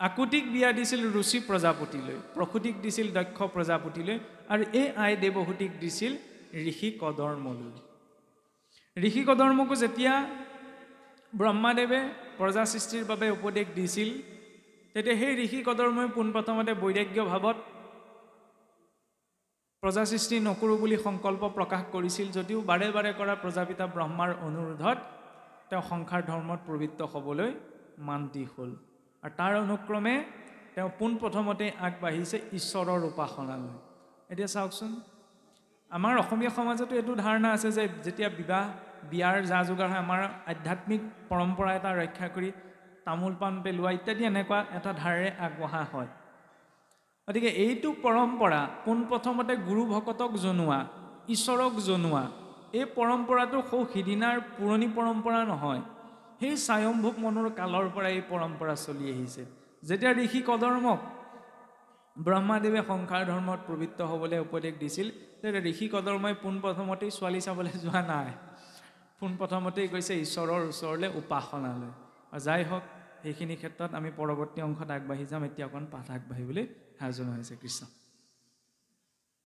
আকুতিক বিয়া দিছিল ৰুচি প্ৰজাপতিলৈ প্ৰসূতিক দিছিল দক্ষ প্ৰজাপতিলৈ আৰু এই আই দেৱসূতিক দিছিল ঋষি কদৰ্মলৈ ঋষি কদৰ্মকো যেতিয়া ব্ৰহ্মাদেৱে প্ৰজা সৃষ্টিৰ বাবে উপদেশ দিছিল তেতিয়া সেই ঋষি কদৰ্মই পোনপ্ৰথমতে বৈৰাগ্য ভাৱত প্ৰজা সৃষ্টি নকৰোঁ বুলি সংকল্প প্ৰকাশ কৰিছিল যদিও বাৰে বাৰে কৰা প্ৰজাপিতা ব্ৰহ্মাৰ অনুৰোধত তেওঁ সংসাৰ ধৰ্মত প্ৰবৃত্ত হ'বলৈ মান্তি হ'ল আৰু তাৰ অনুক্ৰমে তেওঁ পোনপ্ৰথমতে আগবাঢ়িছে ঈশ্বৰৰ উপাসনালৈ এতিয়া চাওকচোন আমাৰ অসমীয়া সমাজতো এইটো ধাৰণা আছে যে যেতিয়া বিয়াৰ যা যোগাৰ হয় আমাৰ আধ্যাত্মিক পৰম্পৰা এটা ৰক্ষা কৰি তামোল পাণ পেলোৱা ইত্যাদি এনেকুৱা এটা ধাৰেৰে আগবঢ়া হয় গতিকে এইটো পৰম্পৰা পোনপ্ৰথমতে গুৰু ভকতক জনোৱা ঈশ্বৰক জনোৱা এই পৰম্পৰাটো সৌ সিদিনাৰ পুৰণি পৰম্পৰা নহয় সেই স্বয়ম্ভুৱ মনুৰ কালৰ পৰা এই পৰম্পৰা চলি আহিছে যেতিয়া ঋষি কদৰ্মক ব্ৰহ্মাদেৱে সংসাৰ ধৰ্মত প্ৰবৃত্ত হ'বলৈ উপদেশ দিছিল তেতিয়া ঋষি কদৰ্মই পোনপ্ৰথমতেই ছোৱালী চাবলৈ যোৱা নাই পোনপ্ৰথমতেই কৈছে ঈশ্বৰৰ ওচৰলৈ উপাসনালৈ। আৰু যাই হওক সেইখিনি ক্ষেত্ৰত আমি পৰৱৰ্তী অংশত আগবাঢ়ি যাম। এতিয়া অকণ পাঠ আগবাঢ়িবলৈ সাজু হৈছে। কৃষ্ণ।